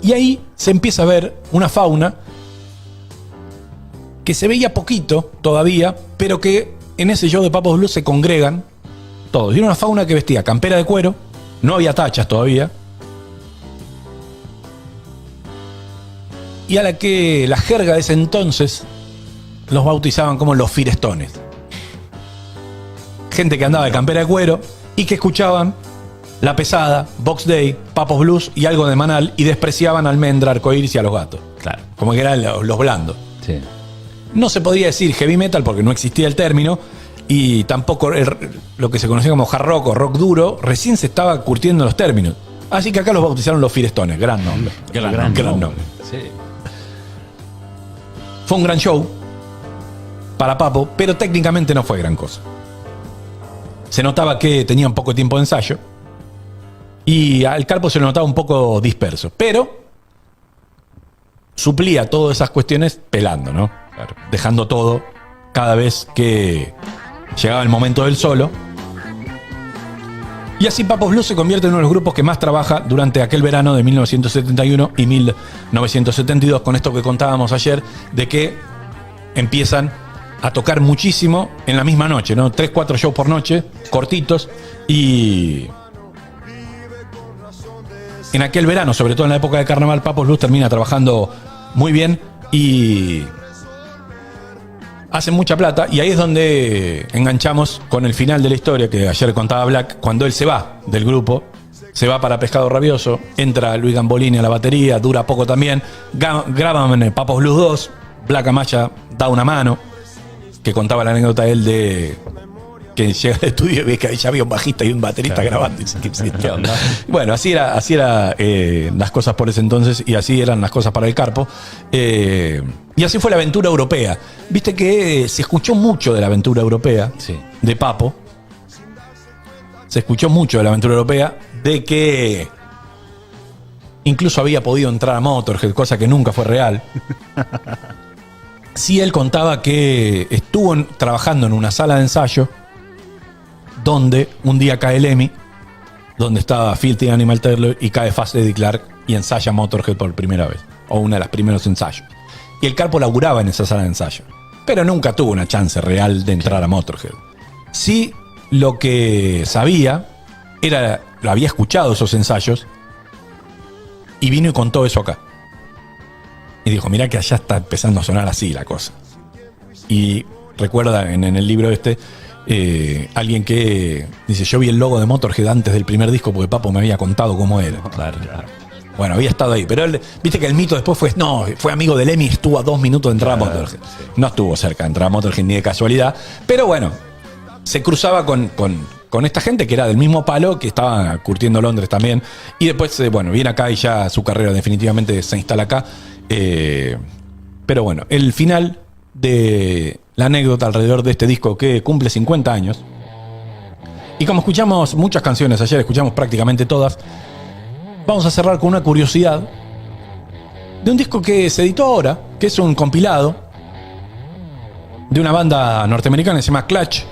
Y ahí se empieza a ver una fauna que se veía poquito todavía, pero que en ese show de Papos Blues se congregan todos. Y era una fauna que vestía campera de cuero, no había tachas todavía, y a la que la jerga de ese entonces los bautizaban como los firestones. Gente que andaba de campera de cuero y que escuchaban La Pesada, Box Day, Papos Blues y algo de Manal, y despreciaban a Almendra, Arcoiris y a Los Gatos. Claro. Como que eran los blandos. Sí. No se podría decir heavy metal porque no existía el término, y tampoco lo que se conocía como hard rock o rock duro recién se estaba curtiendo los términos. Así que acá los bautizaron los firestones. Gran nombre. Gran nombre. Sí. Fue un gran show para Papo, pero técnicamente no fue gran cosa. Se notaba que tenían poco tiempo de ensayo y al Carpo se lo notaba un poco disperso, pero suplía todas esas cuestiones pelando, ¿no? Claro. Dejando todo cada vez que llegaba el momento del solo. Y así Papos Blues se convierte en uno de los grupos que más trabaja durante aquel verano de 1971 y 1972, con esto que contábamos ayer, de que empiezan a tocar muchísimo en la misma noche, ¿no? 3-4 shows por noche, cortitos, y en aquel verano, sobre todo en la época de carnaval, Papos Blues termina trabajando muy bien y hacen mucha plata, y ahí es donde enganchamos con el final de la historia que ayer contaba Black, cuando él se va del grupo, se va para Pescado Rabioso, entra Luis Gambolini a la batería, dura poco también, graban Papos Blues 2, Black Amaya da una mano, que contaba la anécdota él de que llega al estudio y ve que ya había un bajista y un baterista grabando. ¿Qué onda? Bueno, así era las cosas por ese entonces, y así eran las cosas para el Carpo. Y así fue la aventura europea. Viste que se escuchó mucho de la aventura europea, Sí. de Papo. Se escuchó mucho de la aventura europea, de que incluso había podido entrar a Motorhead, cosa que nunca fue real. Sí, él contaba que estuvo trabajando en una sala de ensayo donde un día cae Lemmy, donde estaba Filthy Animal Taylor, y cae Fast Eddie Clark y ensaya Motorhead por primera vez, o uno de los primeros ensayos. Y el Carpo laburaba en esa sala de ensayo, pero nunca tuvo una chance real de entrar a Motorhead. Sí, lo que sabía era, lo había escuchado esos ensayos, y vino y contó eso acá. Y dijo, mirá que allá está empezando a sonar así la cosa. Y recuerda en el libro alguien que dice, yo vi el logo de Motorhead antes del primer disco porque Papo me había contado cómo era. Claro. Bueno, había estado ahí, pero él, viste que el mito después fue amigo de Lemmy, estuvo a 2 minutos de entrar a Motorhead. Sí. No estuvo cerca de entrar a Motorhead ni de casualidad, pero bueno, se cruzaba con esta gente que era del mismo palo, que estaba curtiendo Londres también, y después, viene acá y ya su carrera definitivamente se instala acá. Pero bueno, el final de la anécdota alrededor de este disco que cumple 50 años, y como escuchamos muchas canciones ayer, escuchamos prácticamente todas, vamos a cerrar con una curiosidad de un disco que se editó ahora, que es un compilado de una banda norteamericana que se llama Clutch.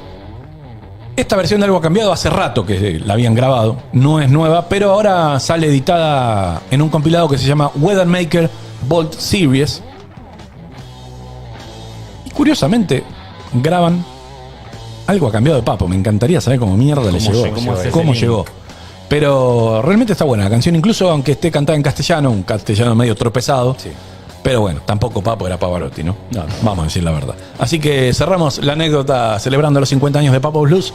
Esta versión de Algo ha Cambiado hace rato que la habían grabado, no es nueva, pero ahora sale editada en un compilado que se llama Weathermaker Bolt Series. Y curiosamente graban Algo ha Cambiado de Papo. Me encantaría saber cómo mierda le llegó, cómo llegó. Pero realmente está buena la canción, incluso aunque esté cantada en castellano, un castellano medio tropezado. Sí. Pero bueno, tampoco Papo era Pavarotti, ¿no? No. Vamos a decir la verdad. Así que cerramos la anécdota celebrando los 50 años de Papos Blues